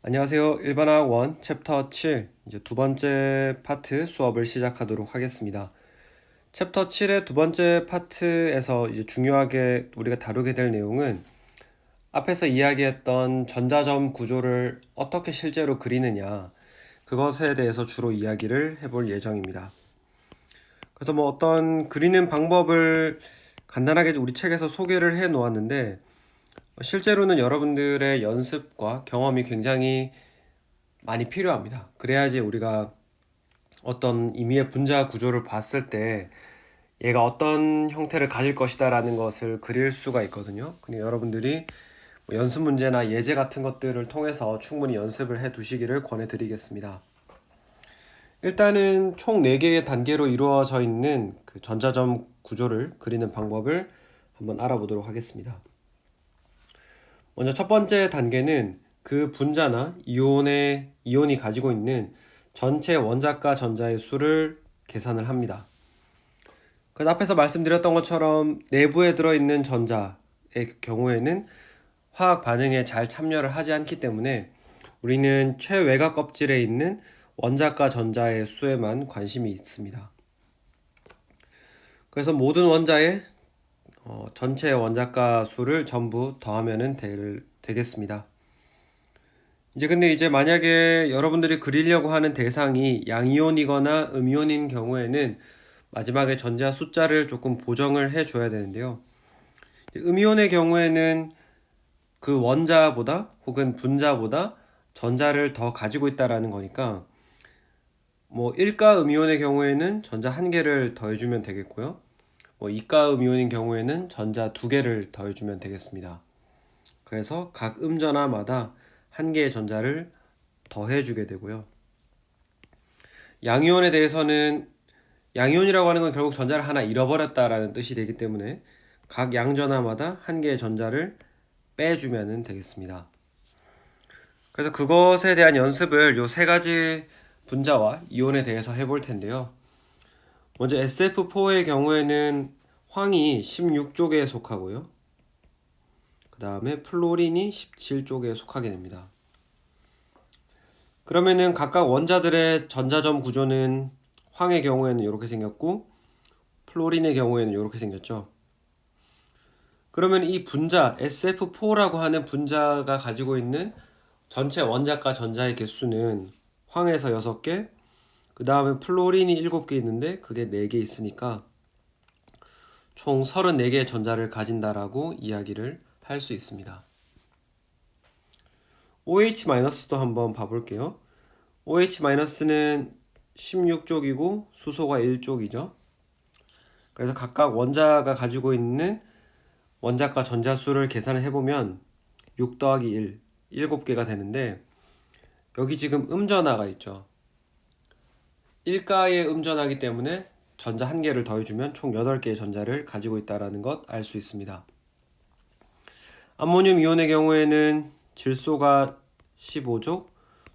안녕하세요. 일반화학 1 챕터 7 이제 두 번째 파트 수업을 시작하도록 하겠습니다. 챕터 7의 두 번째 파트에서 이제 중요하게 우리가 다루게 될 내용은 앞에서 이야기했던 전자점 구조를 어떻게 실제로 그리느냐 그것에 대해서 주로 이야기를 해볼 예정입니다. 그래서 어떤 그리는 방법을 간단하게 우리 책에서 소개를 해 놓았는데 실제로는 여러분들의 연습과 경험이 굉장히 많이 필요합니다. 그래야지 우리가 어떤 임의의 분자 구조를 봤을 때 얘가 어떤 형태를 가질 것이다 라는 것을 그릴 수가 있거든요. 근데 여러분들이 연습 문제나 예제 같은 것들을 통해서 충분히 연습을 해 두시기를 권해드리겠습니다. 일단은 총 4개의 단계로 이루어져 있는 그 전자점 구조를 그리는 방법을 한번 알아보도록 하겠습니다. 먼저 첫 번째 단계는 그 분자나 이온이 가지고 있는 전체 원자과 전자의 수를 계산을 합니다. 그 앞에서 말씀드렸던 것처럼 내부에 들어있는 전자의 경우에는 화학 반응에 잘 참여를 하지 않기 때문에 우리는 최외곽 껍질에 있는 원자과 전자의 수에만 관심이 있습니다. 그래서 모든 원자의 전체 원자과 수를 전부 더하면 되겠습니다. 근데 만약에 여러분들이 그리려고 하는 대상이 양이온이거나 음이온인 경우에는 마지막에 전자 숫자를 조금 보정을 해 줘야 되는데요. 음이온의 경우에는 그 원자보다 혹은 분자보다 전자를 더 가지고 있다라는 거니까 1가 음이온의 경우에는 전자 1개를 더해주면 되겠고요. 2가 음이온인 경우에는 전자 2개를 더해주면 되겠습니다. 그래서 각 음전하마다 1개의 전자를 더해주게 되고요. 양이온에 대해서는 양이온이라고 하는 건 결국 전자를 하나 잃어버렸다라는 뜻이 되기 때문에 각 양전하마다 1개의 전자를 빼주면 되겠습니다. 그래서 그것에 대한 연습을 요 3가지 분자와 이온에 대해서 해볼 텐데요. 먼저 SF4의 경우에는 황이 16쪽에 속하고요. 그 다음에 플로린이 17쪽에 속하게 됩니다. 그러면은 각각 원자들의 전자점 구조는 황의 경우에는 이렇게 생겼고 플로린의 경우에는 이렇게 생겼죠. 그러면 이 분자 SF4라고 하는 분자가 가지고 있는 전체 원자과 전자의 개수는 황에서 6개, 그 다음에 플로린이 7개 있는데 그게 4개 있으니까 총 34개의 전자를 가진다라고 이야기를 할 수 있습니다. OH-도 한번 봐볼게요. OH-는 16쪽이고 수소가 1쪽이죠. 그래서 각각 원자가 가지고 있는 원자과 전자수를 계산을 해보면 6 더하기 1, 7개가 되는데 여기 지금 음전하가 있죠. 1가의 음전하기 때문에 전자 1개를 더해주면 총 8개의 전자를 가지고 있다는 것 알 수 있습니다. 암모늄 이온의 경우에는 질소가 15족,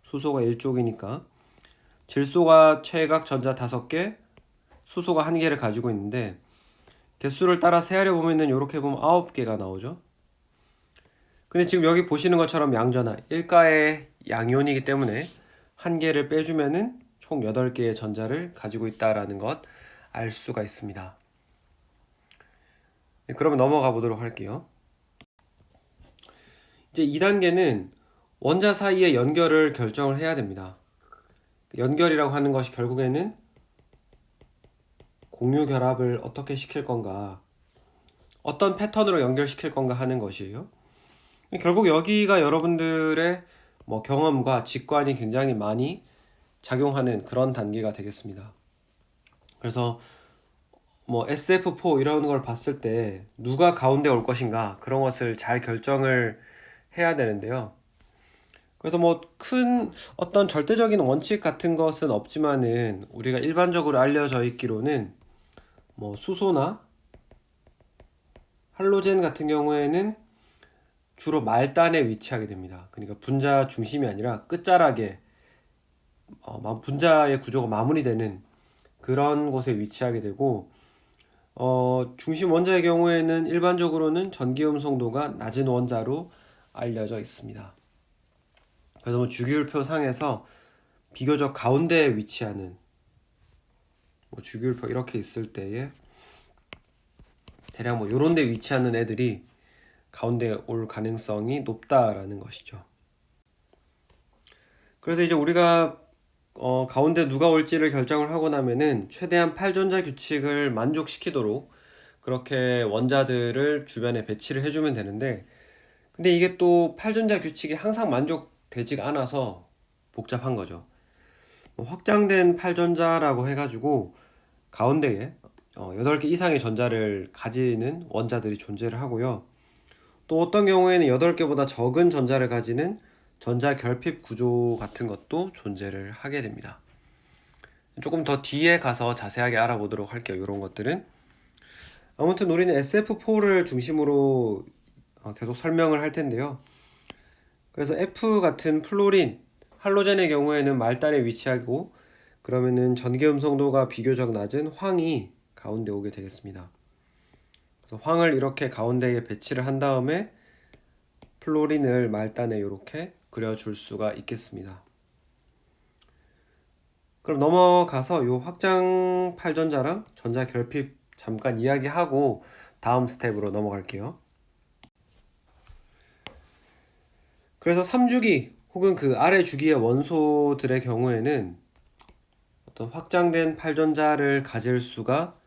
수소가 1족이니까 질소가 최각 전자 5개, 수소가 1개를 가지고 있는데 개수를 따라 세하려 보면은 이렇게 보면 9개가 나오죠. 근데 지금 여기 보시는 것처럼 양전하 1가의 양이온이기 때문에 1개를 빼주면은 총 8개의 전자를 가지고 있다라는 것 알 수가 있습니다. 그러면 넘어가 보도록 할게요. 이제 2단계는 원자 사이의 연결을 결정을 해야 됩니다. 연결이라고 하는 것이 결국에는 공유 결합을 어떻게 시킬 건가, 어떤 패턴으로 연결시킬 건가 하는 것이에요. 결국 여기가 여러분들의 경험과 직관이 굉장히 많이 작용하는 그런 단계가 되겠습니다. 그래서 SF4 이런 걸 봤을 때 누가 가운데 올 것인가 그런 것을 잘 결정을 해야 되는데요. 그래서 큰 어떤 절대적인 원칙 같은 것은 없지만은 우리가 일반적으로 알려져 있기로는 수소나 할로젠 같은 경우에는 주로 말단에 위치하게 됩니다. 그러니까 분자 중심이 아니라 끝자락에 분자의 구조가 마무리되는 그런 곳에 위치하게 되고 중심 원자의 경우에는 일반적으로는 전기음성도가 낮은 원자로 알려져 있습니다. 그래서 뭐 주기율표 상에서 비교적 가운데에 위치하는 뭐 주기율표 이렇게 있을 때에 대략 뭐 요런 데 위치하는 애들이 가운데 올 가능성이 높다라는 것이죠. 그래서 이제 우리가 가운데 누가 올지를 결정을 하고 나면은 최대한 8전자 규칙을 만족시키도록 그렇게 원자들을 주변에 배치를 해주면 되는데, 근데 이게 또 8전자 규칙이 항상 만족되지가 않아서 복잡한 거죠. 확장된 8전자라고 해가지고 가운데에 8개 이상의 전자를 가지는 원자들이 존재를 하고요. 또 어떤 경우에는 8개보다 적은 전자를 가지는 전자 결핍 구조 같은 것도 존재를 하게 됩니다. 조금 더 뒤에 가서 자세하게 알아보도록 할게요. 이런 것들은. 아무튼 우리는 SF4를 중심으로 계속 설명을 할 텐데요. 그래서 F 같은 플로린, 할로젠의 경우에는 말단에 위치하고, 그러면은 전기 음성도가 비교적 낮은 황이 가운데 오게 되겠습니다. 그래서 황을 이렇게 가운데에 배치를 한 다음에 플로린을 말단에 이렇게 그려줄 수가 있겠습니다. 그럼 넘어가서 이 확장 8전자랑 전자 결핍 잠깐 이야기하고 다음 스텝으로 넘어갈게요. 그래서 3주기 혹은 그 아래 주기의 원소들의 경우에는 어떤 확장된 8전자를 가질 수가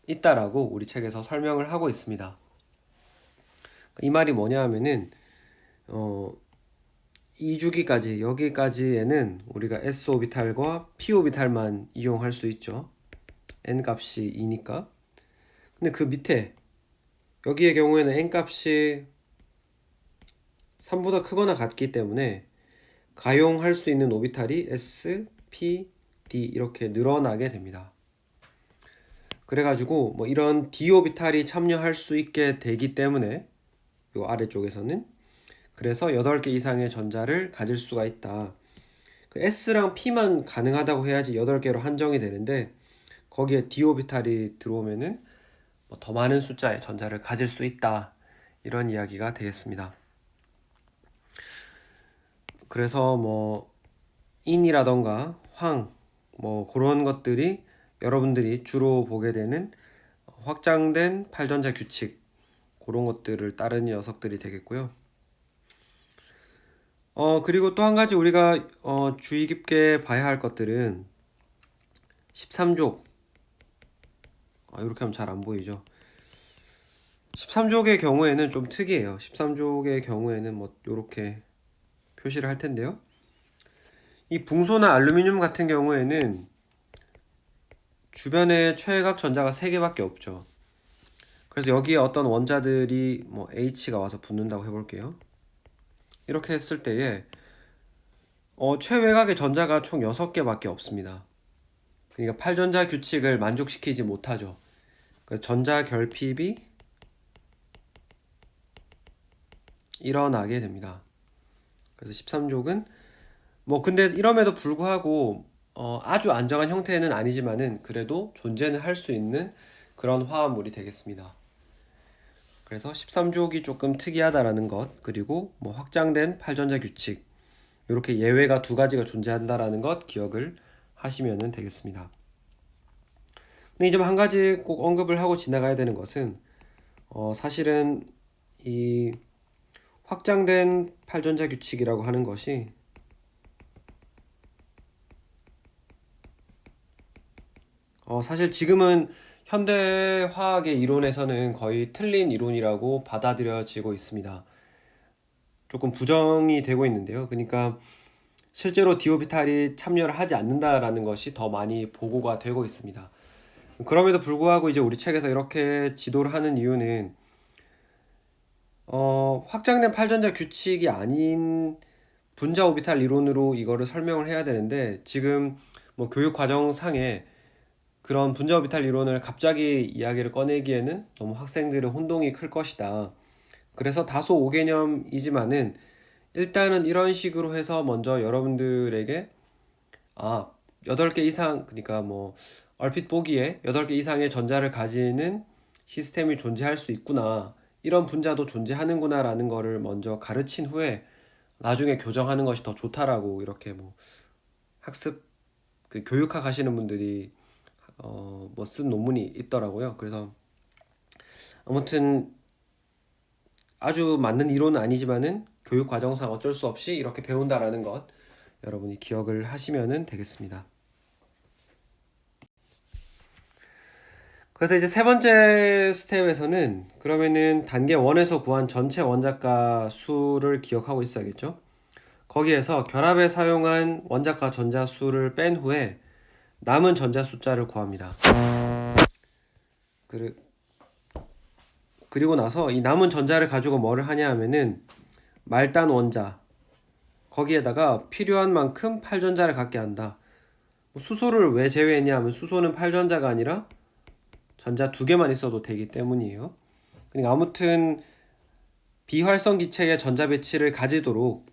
있다라고 우리 책에서 설명을 하고 있습니다. 이 말이 뭐냐 하면은 2주기까지 여기까지에는 우리가 s 오비탈과 p 오비탈만 이용할 수 있죠. n 값이 2니까. 근데 그 밑에 여기의 경우에는 n 값이 3보다 크거나 같기 때문에 가용할 수 있는 오비탈이 s, p, d 이렇게 늘어나게 됩니다. 그래가지고 뭐 이런 d 오비탈이 참여할 수 있게 되기 때문에 요 아래쪽에서는 그래서 8개 이상의 전자를 가질 수가 있다. 그 S랑 P만 가능하다고 해야지 8개로 한정이 되는데 거기에 d 오비탈이 들어오면은 더 많은 숫자의 전자를 가질 수 있다. 이런 이야기가 되겠습니다. 그래서 뭐 인이라던가 황 뭐 그런 것들이 여러분들이 주로 보게 되는 확장된 8전자 규칙 그런 것들을 따르는 녀석들이 되겠고요. 그리고 또 한 가지 우리가 주의 깊게 봐야 할 것들은 13족 이렇게 하면 잘 안 보이죠. 13족의 경우에는 좀 특이해요. 13족의 경우에는 뭐 이렇게 표시를 할 텐데요. 이 붕소나 알루미늄 같은 경우에는 주변에 최외곽 전자가 3개밖에 없죠. 그래서 여기에 어떤 원자들이 뭐 H가 와서 붙는다고 해볼게요. 이렇게 했을 때에 최외곽의 전자가 총 6개밖에 없습니다. 그러니까 8전자 규칙을 만족시키지 못하죠. 그래서 전자 결핍이 일어나게 됩니다. 그래서 13족은 뭐 근데 이럼에도 불구하고 아주 안정한 형태는 아니지만은 그래도 존재는 할 수 있는 그런 화합물이 되겠습니다. 그래서 13족이 조금 특이하다라는 것, 그리고 뭐 확장된 8전자 규칙 이렇게 예외가 2가지가 존재한다라는 것 기억을 하시면 되겠습니다. 근데 이제 한 가지 꼭 언급을 하고 지나가야 되는 것은 사실은 이 확장된 8전자 규칙이라고 하는 것이 사실 지금은 현대화학의 이론에서는 거의 틀린 이론이라고 받아들여지고 있습니다. 조금 부정이 되고 있는데요. 그러니까 실제로 디오비탈이 참여를 하지 않는다라는 것이 더 많이 보고가 되고 있습니다. 그럼에도 불구하고 이제 우리 책에서 이렇게 지도를 하는 이유는 확장된 8전자 규칙이 아닌 분자 오비탈 이론으로 이거를 설명을 해야 되는데 지금 뭐 교육 과정상에 그런 분자 오비탈 이론을 갑자기 이야기를 꺼내기에는 너무 학생들의 혼동이 클 것이다. 그래서 다소 오개념이지만은 일단은 이런 식으로 해서 먼저 여러분들에게 8개 이상, 그러니까 뭐 얼핏 보기에 8개 이상의 전자를 가지는 시스템이 존재할 수 있구나, 이런 분자도 존재하는구나 라는 거를 먼저 가르친 후에 나중에 교정하는 것이 더 좋다라고 이렇게 뭐 학습 교육학 하시는 분들이 뭐 쓴 논문이 있더라고요. 그래서 아무튼 아주 맞는 이론은 아니지만은 교육 과정상 어쩔 수 없이 이렇게 배운다라는 것 여러분이 기억을 하시면 되겠습니다. 그래서 이제 세 번째 스텝에서는 그러면은 단계 1에서 구한 전체 원자가 수를 기억하고 있어야겠죠. 거기에서 결합에 사용한 원자가 전자 수를 뺀 후에 남은 전자 숫자를 구합니다. 그리고 나서 이 남은 전자를 가지고 뭐를 하냐 하면은 말단 원자 거기에다가 필요한 만큼 8전자를 갖게 한다. 수소를 왜 제외했냐 하면 수소는 8전자가 아니라 전자 2개만 있어도 되기 때문이에요. 그러니까 아무튼 비활성 기체의 전자 배치를 가지도록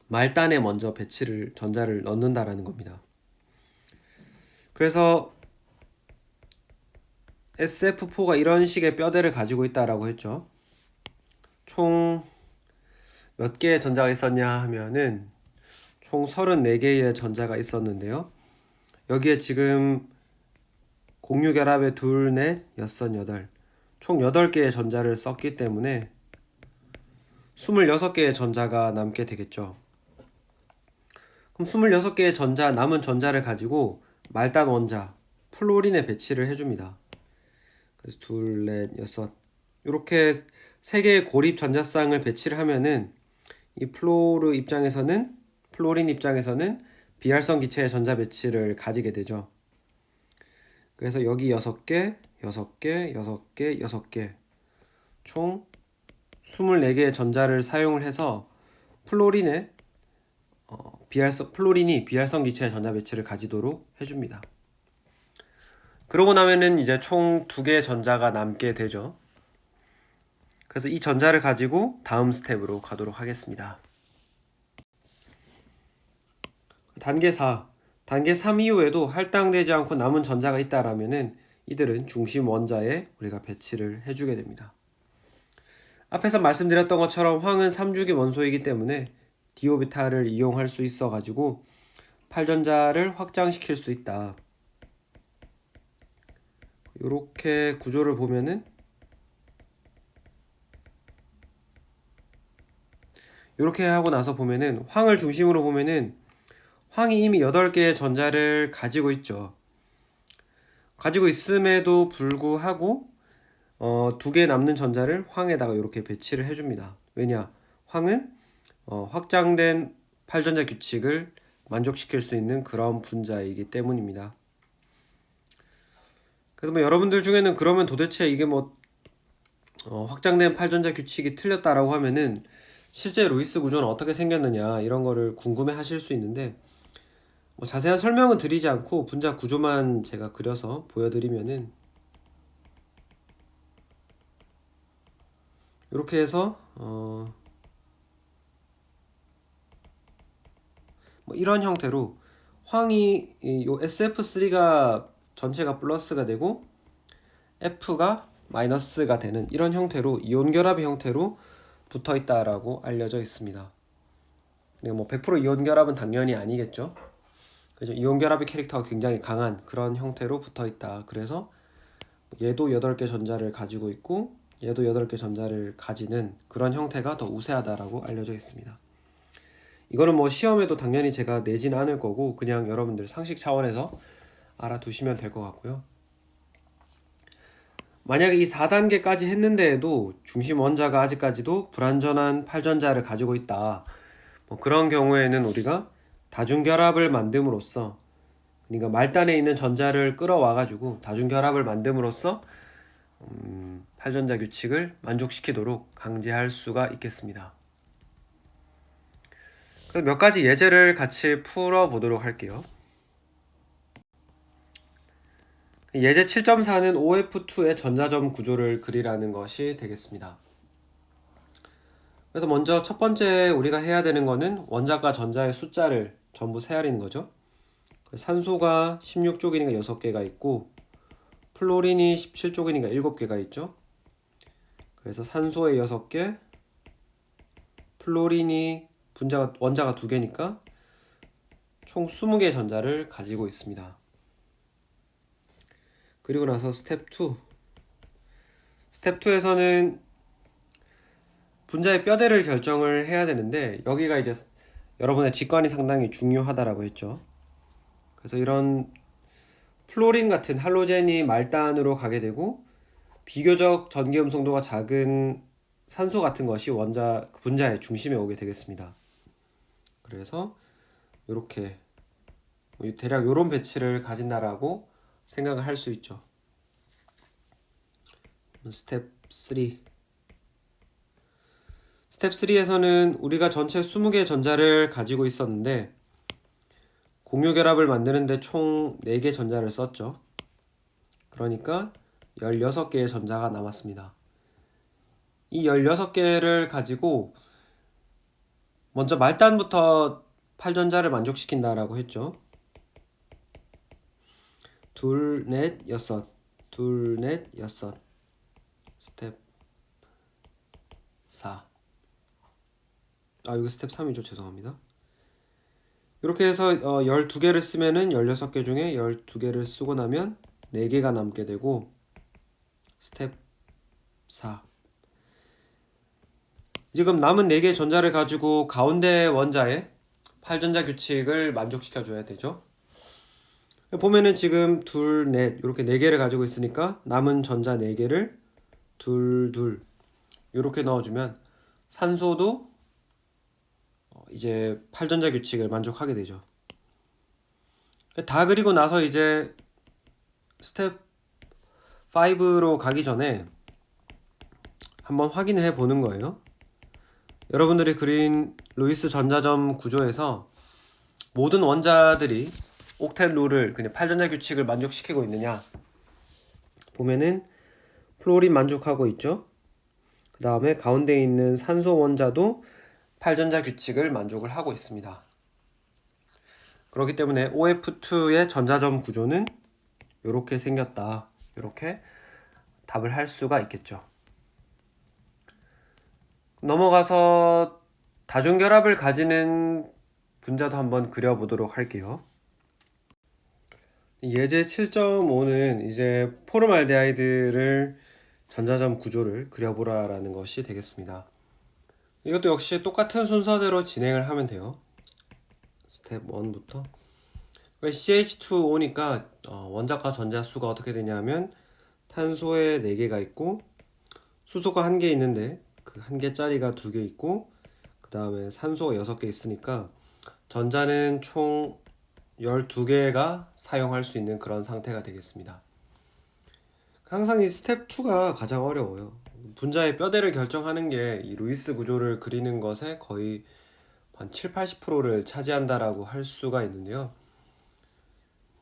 말단에 먼저 전자를 넣는다라는 겁니다. 그래서 SF4가 이런 식의 뼈대를 가지고 있다라고 했죠. 총 몇 개의 전자가 있었냐 하면은 총 34개의 전자가 있었는데요. 여기에 지금 공유결합에 둘, 넷, 여섯, 여덟 총 8개의 전자를 썼기 때문에 26개의 전자가 남게 되겠죠. 그럼 26개의 남은 전자를 가지고 말단 원자 플로린에 배치를 해줍니다. 그래서 둘, 넷, 여섯 이렇게 3개의 고립 전자쌍을 배치를 하면은 이 플로린 입장에서는 비활성 기체의 전자 배치를 가지게 되죠. 그래서 여기 6개, 6개, 6개, 6개 총 24개의 전자를 사용을 해서 플로린이 비활성 기체의 전자 배치를 가지도록 해줍니다. 그러고 나면은 이제 총 2개의 전자가 남게 되죠. 그래서 이 전자를 가지고 다음 스텝으로 가도록 하겠습니다. 단계 4. 단계 3 이후에도 할당되지 않고 남은 전자가 있다라면은 이들은 중심 원자에 우리가 배치를 해주게 됩니다. 앞에서 말씀드렸던 것처럼 황은 3주기 원소이기 때문에 디오비탈을 이용할 수 있어 가지고 8전자를 확장시킬 수 있다. 이렇게 구조를 보면은 이렇게 하고 나서 보면은 황을 중심으로 보면은 황이 이미 8개의 전자를 가지고 있죠. 가지고 있음에도 불구하고 2개 남는 전자를 황에다가 이렇게 배치를 해줍니다. 왜냐? 황은 확장된 8전자 규칙을 만족시킬 수 있는 그런 분자이기 때문입니다. 그래서 뭐 여러분들 중에는 그러면 도대체 이게 뭐 확장된 8전자 규칙이 틀렸다라고 하면은 실제 루이스 구조는 어떻게 생겼느냐 이런 거를 궁금해 하실 수 있는데 뭐 자세한 설명은 드리지 않고 분자 구조만 제가 그려서 보여드리면은 이렇게 해서 뭐 이런 형태로 황이 요 SF3가 전체가 플러스가 되고 F가 마이너스가 되는 이런 형태로 이온 결합의 형태로 붙어 있다라고 알려져 있습니다. 뭐 100% 이온 결합은 당연히 아니겠죠. 그죠? 이온 결합의 캐릭터가 굉장히 강한 그런 형태로 붙어 있다. 그래서 얘도 8개 전자를 가지고 있고 얘도 8개 전자를 가지는 그런 형태가 더 우세하다라고 알려져 있습니다. 이거는 뭐 시험에도 당연히 제가 내지는 않을 거고 그냥 여러분들 상식 차원에서 알아두시면 될 것 같고요. 만약에 이 4단계까지 했는데도 중심 원자가 아직까지도 불완전한 8전자를 가지고 있다. 뭐 그런 경우에는 우리가 다중결합을 만듦으로써 그러니까 말단에 있는 전자를 끌어와 가지고 다중결합을 만듦으로써 8전자 규칙을 만족시키도록 강제할 수가 있겠습니다. 그래서 몇 가지 예제를 같이 풀어보도록 할게요. 예제 7.4는 OF2의 전자점 구조를 그리라는 것이 되겠습니다. 그래서 먼저 첫 번째 우리가 해야 되는 거는 원자과 전자의 숫자를 전부 세아리는 거죠. 산소가 16쪽이니까 6개가 있고 플로린이 17쪽이니까 7개가 있죠. 그래서 산소에 6개, 플로린이 원자가 2개니까 총 20개의 전자를 가지고 있습니다. 그리고 나서 스텝 2. 스텝 2에서는 분자의 뼈대를 결정을 해야 되는데, 여기가 이제 여러분의 직관이 상당히 중요하다라고 했죠. 그래서 이런 플로린 같은 할로젠이 말단으로 가게 되고, 비교적 전기 음성도가 작은 산소 같은 것이 분자의 중심에 오게 되겠습니다. 그래서 이렇게 대략 이런 배치를 가진다라고 생각을 할 수 있죠. 스텝 3. 스텝 3에서는 우리가 전체 20개의 전자를 가지고 있었는데, 공유 결합을 만드는데 총 4개 전자를 썼죠. 그러니까 16개의 전자가 남았습니다. 이 16개를 가지고 먼저 말단부터 8전자를 만족시킨다라고 했죠. 둘, 넷, 여섯. 둘, 넷, 여섯. 스텝 4. 이거 스텝 3이죠. 죄송합니다. 이렇게 해서 12개를 쓰면은 16개 중에 12개를 쓰고 나면 4개가 남게 되고, 스텝 4. 지금 남은 4개의 전자를 가지고 가운데 원자의 8전자 규칙을 만족시켜 줘야 되죠. 보면은 지금 둘, 넷 이렇게 4개를 가지고 있으니까 남은 전자 4개를 둘, 둘 이렇게 넣어주면 산소도 이제 8전자 규칙을 만족하게 되죠. 다 그리고 나서 이제 스텝 5로 가기 전에 한번 확인을 해 보는 거예요. 여러분들이 그린 루이스 전자점 구조에서 모든 원자들이 옥텟 룰을, 그냥 8전자 규칙을 만족시키고 있느냐 보면은 플로린 만족하고 있죠. 그 다음에 가운데 있는 산소 원자도 8전자 규칙을 만족을 하고 있습니다. 그렇기 때문에 OF2의 전자점 구조는 이렇게 생겼다, 이렇게 답을 할 수가 있겠죠. 넘어가서 다중결합을 가지는 분자도 한번 그려보도록 할게요. 예제 7.5는 이제 포름알데하이드를 전자점 구조를 그려보라라는 것이 되겠습니다. 이것도 역시 똑같은 순서대로 진행을 하면 돼요. 스텝 1부터 CH2O니까 원자과 전자 수가 어떻게 되냐면, 탄소에 4개가 있고 수소가 1개 있는데 그 1개짜리가 2개 있고, 그 다음에 산소가 6개 있으니까 전자는 총 12개가 사용할 수 있는 그런 상태가 되겠습니다. 항상 이 스텝 2가 가장 어려워요. 분자의 뼈대를 결정하는 게 이 루이스 구조를 그리는 것에 거의 한 7-80%를 차지한다라고 할 수가 있는데요.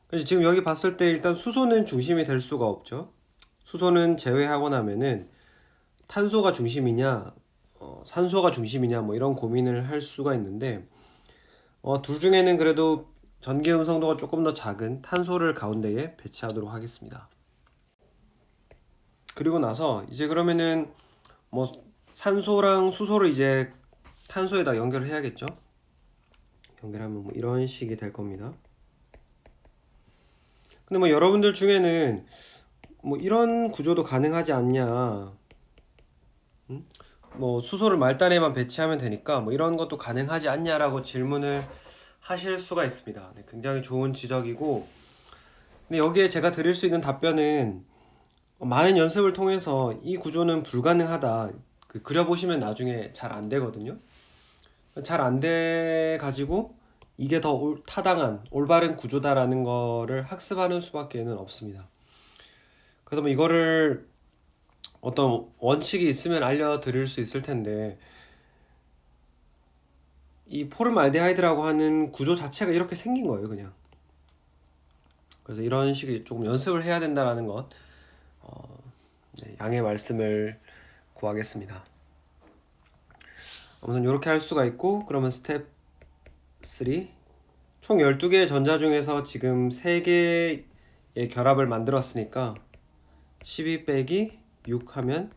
그래서 지금 여기 봤을 때 일단 수소는 중심이 될 수가 없죠. 수소는 제외하고 나면은 탄소가 중심이냐, 산소가 중심이냐, 뭐 이런 고민을 할 수가 있는데, 둘 중에는 그래도 전기 음성도가 조금 더 작은 탄소를 가운데에 배치하도록 하겠습니다. 그리고 나서 이제 그러면은 뭐 산소랑 수소를 이제 탄소에다 연결을 해야겠죠. 연결하면 뭐 이런 식이 될 겁니다. 근데 뭐 여러분들 중에는 뭐 이런 구조도 가능하지 않냐, 뭐 수소를 말단에만 배치하면 되니까 뭐 이런 것도 가능하지 않냐라고 질문을 하실 수가 있습니다. 네, 굉장히 좋은 지적이고, 근데 여기에 제가 드릴 수 있는 답변은, 많은 연습을 통해서 이 구조는 불가능하다, 그려보시면 나중에 잘 안 되거든요. 잘 안 돼 가지고 이게 더 타당한 올바른 구조다라는 거를 학습하는 수밖에는 없습니다. 그래서 뭐 이거를 어떤 원칙이 있으면 알려드릴 수 있을 텐데, 이 포름알데하이드라고 하는 구조 자체가 이렇게 생긴 거예요, 그냥. 그래서 이런 식의 조금 연습을 해야 된다라는 것, 네, 양해 말씀을 구하겠습니다. 아무튼 이렇게 할 수가 있고, 그러면 스텝 3. 총 12개의 전자 중에서 지금 3개의 결합을 만들었으니까 12 빼기 6 하면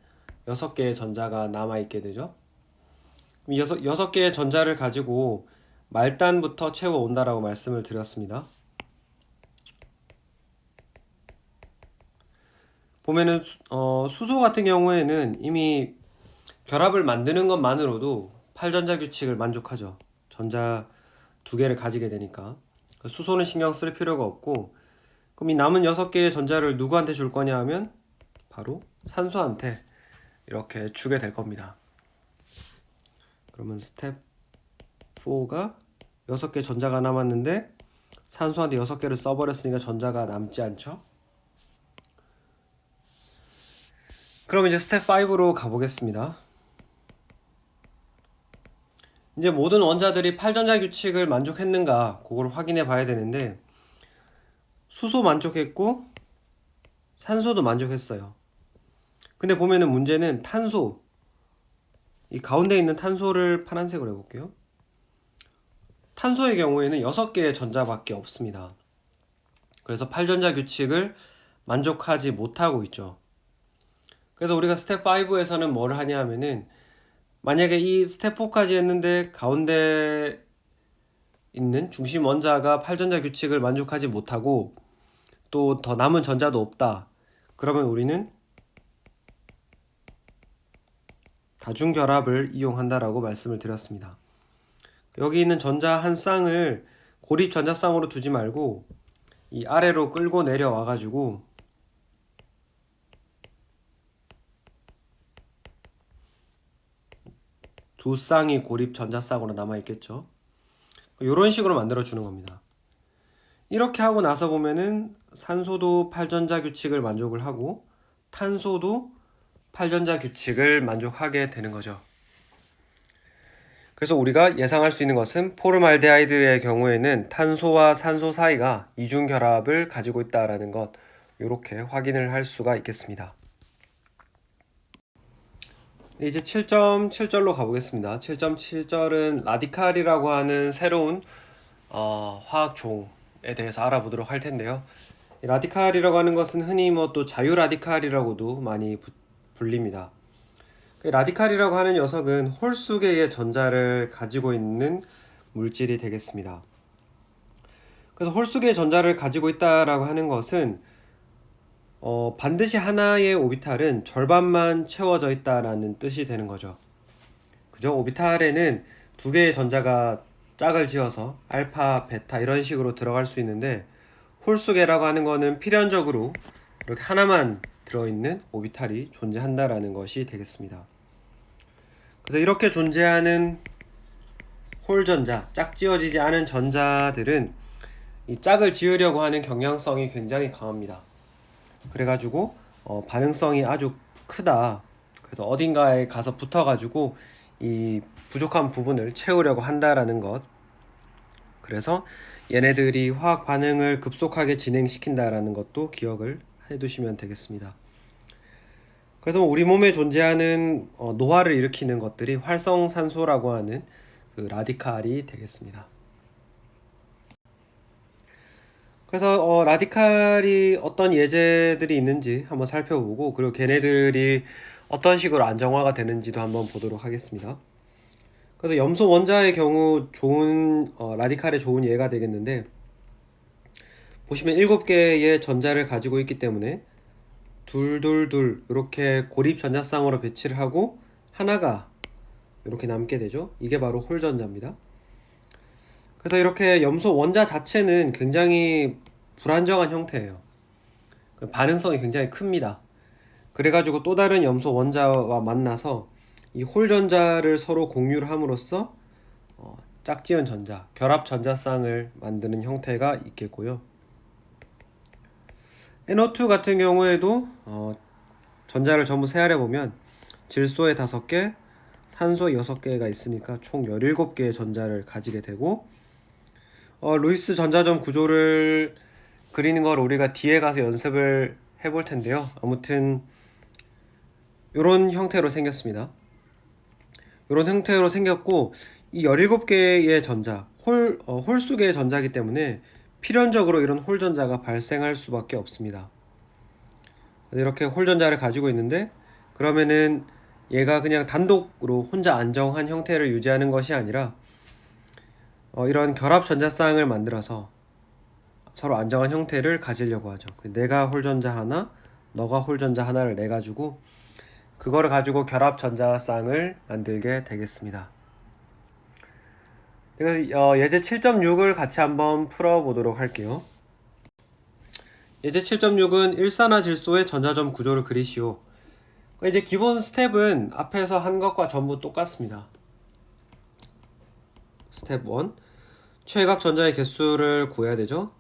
6개의 전자가 남아있게 되죠. 여섯 개의 전자를 가지고 말단부터 채워 온다라고 말씀을 드렸습니다. 보면은 수소 같은 경우에는 이미 결합을 만드는 것만으로도 8전자 규칙을 만족하죠. 전자 두 개를 가지게 되니까. 수소는 신경 쓸 필요가 없고, 그럼 이 남은 6개의 전자를 누구한테 줄 거냐 하면 바로 산소한테 이렇게 주게 될 겁니다. 그러면 스텝 4가 6개 전자가 남았는데 산소한테 6개를 써버렸으니까 전자가 남지 않죠? 그럼 이제 스텝 5로 가보겠습니다. 이제 모든 원자들이 8전자 규칙을 만족했는가 그걸 확인해 봐야 되는데, 수소 만족했고 산소도 만족했어요. 근데 보면은 문제는 탄소, 이 가운데 있는 탄소를 파란색으로 해볼게요. 탄소의 경우에는 6개의 전자밖에 없습니다. 그래서 8전자 규칙을 만족하지 못하고 있죠. 그래서 우리가 스텝 5에서는 뭐를 하냐 하면은, 만약에 이 스텝 4까지 했는데 가운데 있는 중심 원자가 8전자 규칙을 만족하지 못하고 또 더 남은 전자도 없다. 그러면 우리는 다중결합을 이용한다라고 말씀을 드렸습니다. 여기 있는 전자 한 쌍을 고립 전자쌍으로 두지 말고 이 아래로 끌고 내려와 가지고 두 쌍이 고립 전자쌍으로 남아 있겠죠. 이런 식으로 만들어 주는 겁니다. 이렇게 하고 나서 보면은 산소도 8전자 규칙을 만족을 하고 탄소도 8전자 규칙을 만족하게 되는 거죠. 그래서 우리가 예상할 수 있는 것은 포름알데하이드의 경우에는 탄소와 산소 사이가 이중 결합을 가지고 있다라는 것, 이렇게 확인을 할 수가 있겠습니다. 이제 7.7절로 가보겠습니다. 7.7절은 라디칼이라고 하는 새로운 화학 종에 대해서 알아보도록 할 텐데요. 라디칼이라고 하는 것은 흔히 뭐 또 자유 라디칼이라고도 많이 불립니다. 라디칼이라고 하는 녀석은 홀수 개의 전자를 가지고 있는 물질이 되겠습니다. 그래서 홀수 개의 전자를 가지고 있다라고 하는 것은 반드시 하나의 오비탈은 절반만 채워져 있다라는 뜻이 되는 거죠. 그죠? 오비탈에는 두 개의 전자가 짝을 지어서 알파, 베타 이런 식으로 들어갈 수 있는데, 홀수 개라고 하는 거는 필연적으로 이렇게 하나만 들어있는 오비탈이 존재한다라는 것이 되겠습니다. 그래서 이렇게 존재하는 홀전자, 짝지어지지 않은 전자들은 이 짝을 지으려고 하는 경향성이 굉장히 강합니다. 그래가지고 반응성이 아주 크다. 그래서 어딘가에 가서 붙어가지고 이 부족한 부분을 채우려고 한다라는 것. 그래서 얘네들이 화학 반응을 급속하게 진행시킨다라는 것도 기억을 해두시면 되겠습니다. 그래서 우리 몸에 존재하는 노화를 일으키는 것들이 활성산소라고 하는 그 라디칼이 되겠습니다. 그래서 라디칼이 어떤 예제들이 있는지 한번 살펴보고, 그리고 걔네들이 어떤 식으로 안정화가 되는지도 한번 보도록 하겠습니다. 그래서 염소 원자의 경우 좋은 라디칼의 좋은 예가 되겠는데, 보시면 7개의 전자를 가지고 있기 때문에 둘둘둘 이렇게 고립 전자쌍으로 배치를 하고 하나가 이렇게 남게 되죠. 이게 바로 홀전자입니다. 그래서 이렇게 염소 원자 자체는 굉장히 불안정한 형태예요. 반응성이 굉장히 큽니다. 그래가지고 또 다른 염소 원자와 만나서 이 홀전자를 서로 공유를 함으로써 짝지은 전자, 결합 전자쌍을 만드는 형태가 있겠고요. NO2 같은 경우에도 전자를 전부 세알해 보면 질소에 5개, 산소에 6개가 있으니까 총 17개의 전자를 가지게 되고, 루이스 전자점 구조를 그리는 걸 우리가 뒤에 가서 연습을 해볼 텐데요. 아무튼 이런 형태로 생겼습니다. 이런 형태로 생겼고, 이 17개의 전자, 홀수개의 전자이기 때문에 필연적으로 이런 홀전자가 발생할 수밖에 없습니다. 이렇게 홀전자를 가지고 있는데, 그러면은 얘가 그냥 단독으로 혼자 안정한 형태를 유지하는 것이 아니라 이런 결합 전자쌍을 만들어서 서로 안정한 형태를 가지려고 하죠. 내가 홀전자 하나, 너가 홀전자 하나를 내 가지고 그거를 가지고 결합 전자쌍을 만들게 되겠습니다. 그래서 예제 7.6을 같이 한번 풀어보도록 할게요. 예제 7.6은 일산화질소의 전자점 구조를 그리시오. 이제 기본 스텝은 앞에서 한 것과 전부 똑같습니다. 스텝 1. 최외곽 전자의 개수를 구해야 되죠.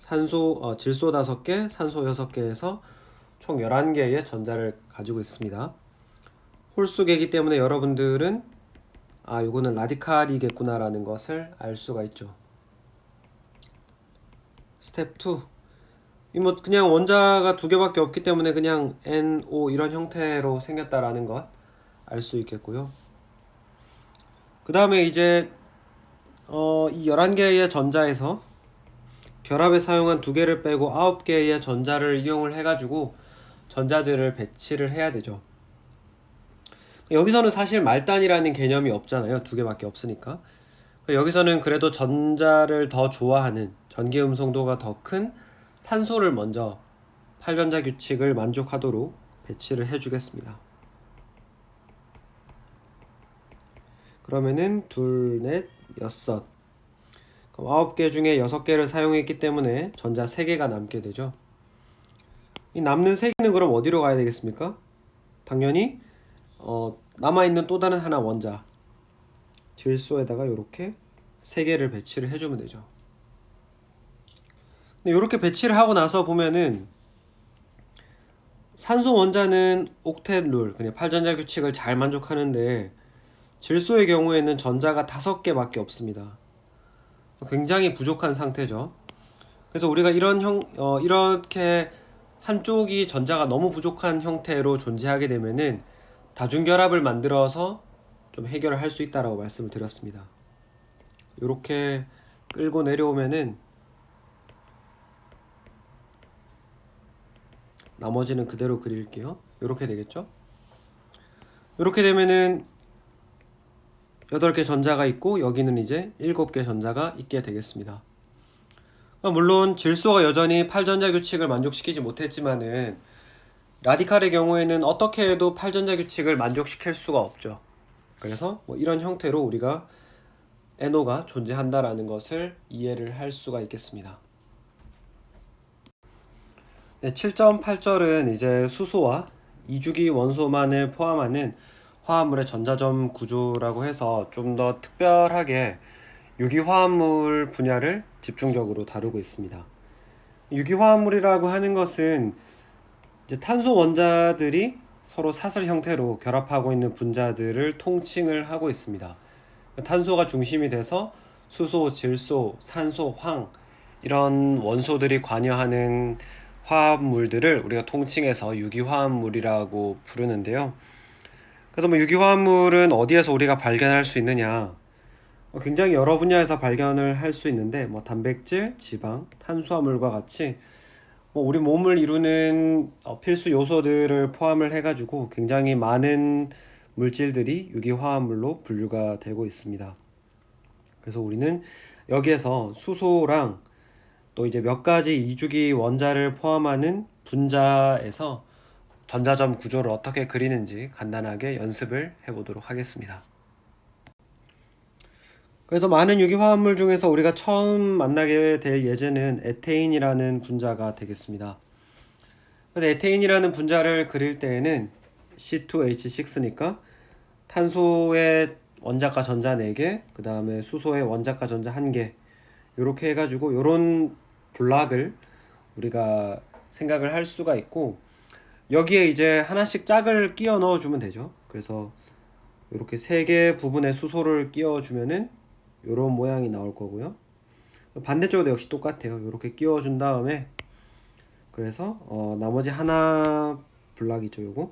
질소 5개, 산소 6개에서 총 11개의 전자를 가지고 있습니다. 홀수계이기 때문에 여러분들은 요거는 라디칼이겠구나 라는 것을 알 수가 있죠. 스텝 2. 그냥 원자가 두 개밖에 없기 때문에 그냥 NO 이런 형태로 생겼다라는 것 알 수 있겠고요. 그 다음에 이제 이 11개의 전자에서 결합에 사용한 2개를 빼고 9개의 전자를 이용을 해가지고 전자들을 배치를 해야 되죠. 여기서는 사실 말단이라는 개념이 없잖아요. 2개밖에 없으니까. 여기서는 그래도 전자를 더 좋아하는, 전기 음성도가 더 큰 산소를 먼저 8전자 규칙을 만족하도록 배치를 해주겠습니다. 그러면은 2, 넷, 6. 그럼 9개 중에 6개를 사용했기 때문에 전자 3개가 남게 되죠. 이 남는 3개는 그럼 어디로 가야 되겠습니까? 당연히 남아있는 또 다른 하나 원자 질소에다가 이렇게 3개를 배치를 해주면 되죠. 근데 이렇게 배치를 하고 나서 보면은 산소 원자는 옥텟 룰, 그냥 8전자 규칙을 잘 만족하는데 질소의 경우에는 전자가 5개밖에 없습니다. 굉장히 부족한 상태죠. 그래서 우리가 이렇게 한쪽이 전자가 너무 부족한 형태로 존재하게 되면은 다중결합을 만들어서 좀 해결을 할 수 있다라고 말씀을 드렸습니다. 이렇게 끌고 내려오면은 나머지는 그대로 그릴게요. 이렇게 되겠죠? 이렇게 되면은 8개 전자가 있고 여기는 이제 7개 전자가 있게 되겠습니다. 물론 질소가 여전히 8전자 규칙을 만족시키지 못했지만은 라디칼의 경우에는 어떻게 해도 8전자 규칙을 만족시킬 수가 없죠. 그래서 이런 형태로 우리가 NO가 존재한다라는 것을 이해를 할 수가 있겠습니다. 네, 7.8절은 이제 수소와 이주기 원소만을 포함하는 화합물의 전자점 구조라고 해서 좀 더 특별하게 유기화합물 분야를 집중적으로 다루고 있습니다. 유기화합물이라고 하는 것은 이제 탄소 원자들이 서로 사슬 형태로 결합하고 있는 분자들을 통칭을 하고 있습니다. 탄소가 중심이 돼서 수소, 질소, 산소, 황 이런 원소들이 관여하는 화합물들을 우리가 통칭해서 유기화합물이라고 부르는데요. 그래서 유기화합물은 어디에서 우리가 발견할 수 있느냐? 굉장히 여러 분야에서 발견을 할 수 있는데 단백질, 지방, 탄수화물과 같이 우리 몸을 이루는 필수 요소들을 포함을 해가지고 굉장히 많은 물질들이 유기화합물로 분류가 되고 있습니다. 그래서 우리는 여기에서 수소랑 또 이제 몇 가지 이주기 원자를 포함하는 분자에서 전자점 구조를 어떻게 그리는지 간단하게 연습을 해보도록 하겠습니다. 그래서 많은 유기화합물 중에서 우리가 처음 만나게 될 예제는 에테인이라는 분자가 되겠습니다. 그래서 에테인이라는 분자를 그릴 때에는 C2H6니까 탄소의 원자가 전자 4개, 그 다음에 수소의 원자가 전자 1개 이렇게 해가지고 이런 블락을 우리가 생각을 할 수가 있고 여기에 이제 하나씩 짝을 끼워 넣어주면 되죠. 그래서 이렇게 3개 부분에 수소를 끼워주면은 이런 모양이 나올 거고요. 반대쪽도 역시 똑같아요. 이렇게 끼워준 다음에 그래서 나머지 하나 블락이죠.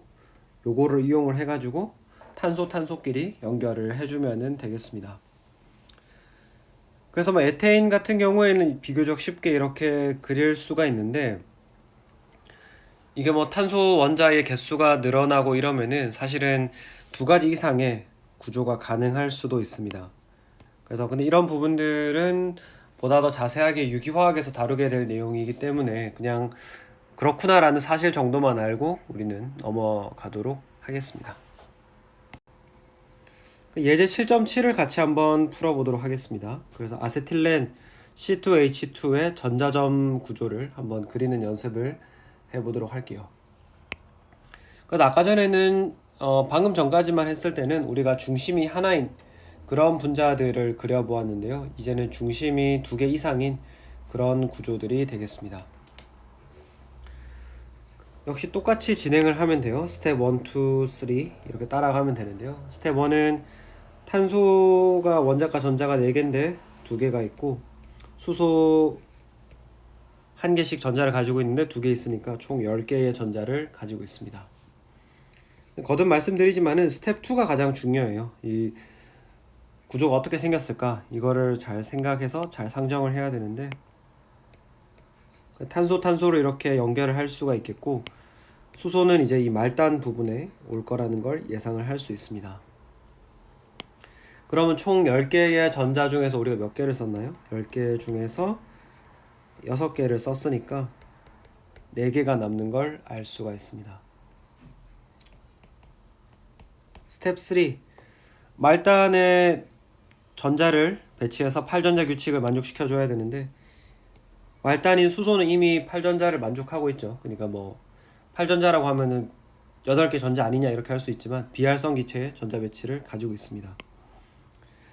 요거를 이용을 해가지고 탄소끼리 연결을 해주면 되겠습니다. 그래서 에테인 같은 경우에는 비교적 쉽게 이렇게 그릴 수가 있는데 이게 뭐 탄소 원자의 개수가 늘어나고 이러면은 사실은 두 가지 이상의 구조가 가능할 수도 있습니다. 그래서 근데 이런 부분들은 보다 더 자세하게 유기화학에서 다루게 될 내용이기 때문에 그냥 그렇구나라는 사실 정도만 알고 우리는 넘어가도록 하겠습니다. 예제 7.7을 같이 한번 풀어보도록 하겠습니다. 그래서 아세틸렌 C2H2의 전자점 구조를 한번 그리는 연습을 해보도록 할게요. 그래서 아까 전에는 방금 전까지만 했을 때는 우리가 중심이 하나인 그런 분자들을 그려보았는데요. 이제는 중심이 두 개 이상인 그런 구조들이 되겠습니다. 역시 똑같이 진행을 하면 돼요. 스텝 1, 2, 3 이렇게 따라가면 되는데요. 스텝 1은 탄소가 원자과 전자가 4개인데 2개가 있고 수소 1개씩 전자를 가지고 있는데 2개 있으니까 총 10개의 전자를 가지고 있습니다. 거듭 말씀드리지만은 스텝 2가 가장 중요해요. 이 구조가 어떻게 생겼을까 이거를 잘 생각해서 잘 상정을 해야 되는데 탄소로 이렇게 연결을 할 수가 있겠고 수소는 이제 이 말단 부분에 올 거라는 걸 예상을 할 수 있습니다. 그러면 총 10개의 전자 중에서 우리가 몇 개를 썼나요? 10개 중에서 6개를 썼으니까 4개가 남는 걸 알 수가 있습니다. 스텝 3 말단에 전자를 배치해서 8전자 규칙을 만족시켜 줘야 되는데 말단인 수소는 이미 8전자를 만족하고 있죠. 그러니까 뭐 8전자라고 하면은 8개 전자 아니냐 이렇게 할 수 있지만 비활성 기체의 전자 배치를 가지고 있습니다.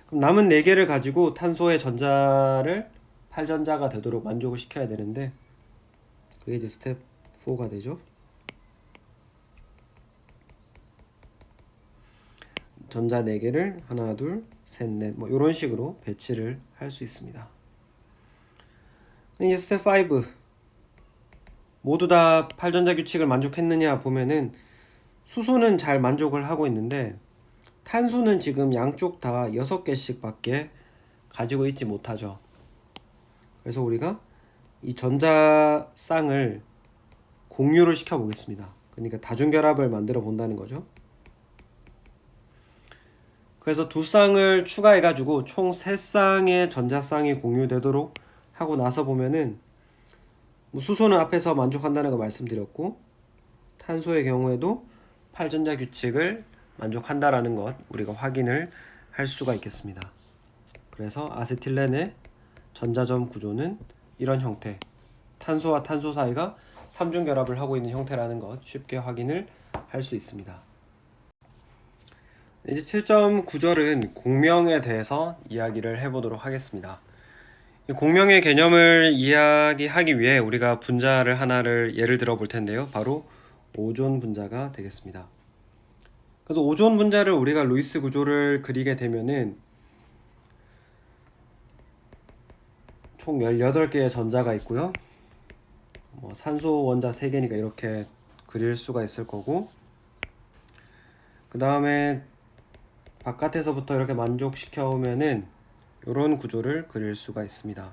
그럼 남은 4개를 가지고 탄소의 전자를 8전자가 되도록 만족을 시켜야 되는데 그게 이제 스텝 4가 되죠. 전자 4개를 하나, 둘, 셋, 넷 뭐 이런 식으로 배치를 할 수 있습니다. 이제 스텝 5 모두 다 8전자 규칙을 만족했느냐 보면은 수소는 잘 만족을 하고 있는데 탄소는 지금 양쪽 다 6개씩 밖에 가지고 있지 못하죠. 그래서 우리가 이 전자 쌍을 공유를 시켜 보겠습니다. 그러니까 다중결합을 만들어 본다는 거죠. 그래서 두 쌍을 추가해 가지고 총 3쌍의 전자 쌍이 공유되도록 하고 나서 보면은 뭐 수소는 앞에서 만족한다는 거 말씀드렸고 탄소의 경우에도 8전자 규칙을 만족한다라는 것 우리가 확인을 할 수가 있겠습니다. 그래서 아세틸렌의 전자점 구조는 이런 형태, 탄소와 탄소 사이가 삼중 결합을 하고 있는 형태라는 것 쉽게 확인을 할 수 있습니다. 이제 7.9절은 공명에 대해서 이야기를 해보도록 하겠습니다. 공명의 개념을 이야기하기 위해 우리가 분자를 하나를 예를 들어 볼 텐데요. 바로 오존 분자가 되겠습니다. 그래서 오존 분자를 우리가 루이스 구조를 그리게 되면은 총 18개의 전자가 있고요. 산소 원자 3개니까 이렇게 그릴 수가 있을 거고 그 다음에 바깥에서부터 이렇게 만족시켜 오면은 이런 구조를 그릴 수가 있습니다.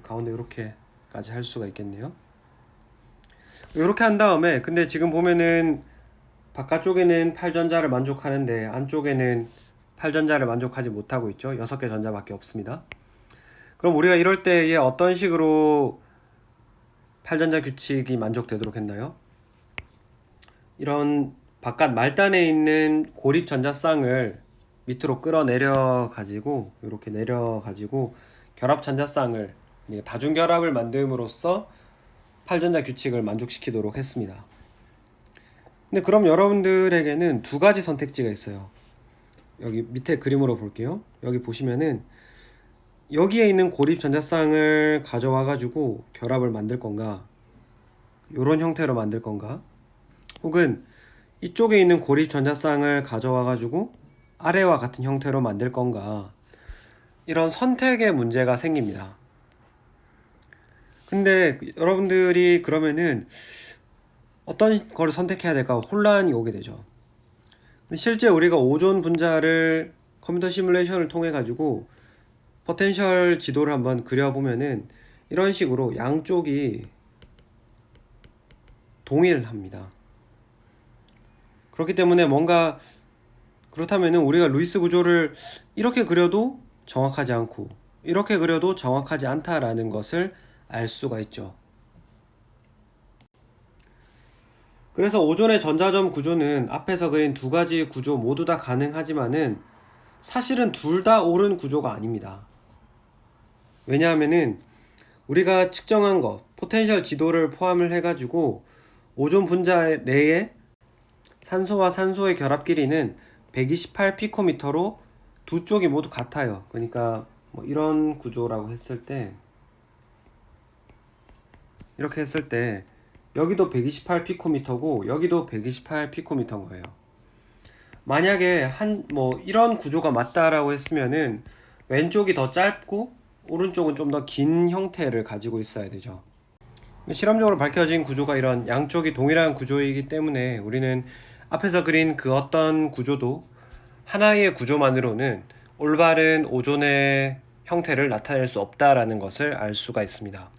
가운데 이렇게까지 할 수가 있겠네요. 이렇게 한 다음에 근데 지금 보면은 바깥쪽에는 8전자를 만족하는데 안쪽에는 8전자를 만족하지 못하고 있죠. 6개 전자밖에 없습니다. 그럼 우리가 이럴 때에 어떤 식으로 8전자 규칙이 만족되도록 했나요? 이런 바깥 말단에 있는 고립 전자쌍을 밑으로 끌어내려 가지고 이렇게 내려 가지고 결합 전자쌍을 다중결합을 만듦으로써 8전자 규칙을 만족시키도록 했습니다. 근데 그럼 여러분들에게는 두 가지 선택지가 있어요. 여기 밑에 그림으로 볼게요. 여기 보시면은 여기에 있는 고립 전자쌍을 가져와 가지고 결합을 만들 건가, 이런 형태로 만들 건가, 혹은 이쪽에 있는 고립 전자쌍을 가져와 가지고 아래와 같은 형태로 만들 건가, 이런 선택의 문제가 생깁니다. 근데 여러분들이 그러면은 어떤 걸 선택해야 될까 혼란이 오게 되죠. 실제 우리가 오존 분자를 컴퓨터 시뮬레이션을 통해 가지고 포텐셜 지도를 한번 그려보면은 이런 식으로 양쪽이 동일합니다. 그렇기 때문에 뭔가 그렇다면은 우리가 루이스 구조를 이렇게 그려도 정확하지 않고 이렇게 그려도 정확하지 않다라는 것을 알 수가 있죠. 그래서 오존의 전자점 구조는 앞에서 그린 두 가지 구조 모두 다 가능하지만은 사실은 둘 다 옳은 구조가 아닙니다. 왜냐하면은 우리가 측정한 것, 포텐셜 지도를 포함을 해가지고 오존 분자 내에 산소와 산소의 결합 길이는 128 피코미터로 두 쪽이 모두 같아요. 그러니까 뭐 이런 구조라고 했을 때 이렇게 했을 때 여기도 128 피코미터고 여기도 128 피코미터인 거예요. 만약에 뭐 이런 구조가 맞다라고 했으면은 왼쪽이 더 짧고 오른쪽은 좀 더 긴 형태를 가지고 있어야 되죠. 실험적으로 밝혀진 구조가 이런 양쪽이 동일한 구조이기 때문에 우리는 앞에서 그린 그 어떤 구조도 하나의 구조만으로는 올바른 오존의 형태를 나타낼 수 없다라는 것을 알 수가 있습니다.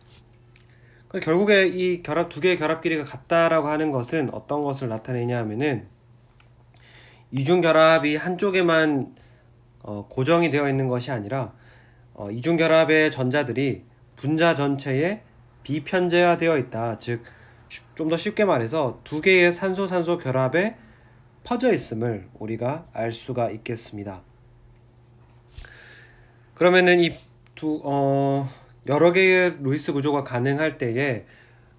결국에 이 두 개의 결합 길이가 같다라고 하는 것은 어떤 것을 나타내냐 하면은 이중 결합이 한쪽에만 고정이 되어 있는 것이 아니라 이중 결합의 전자들이 분자 전체에 비편재화되어 있다. 즉 좀 더 쉽게 말해서 두 개의 산소 결합에 퍼져 있음을 우리가 알 수가 있겠습니다. 그러면은 여러 개의 루이스 구조가 가능할 때에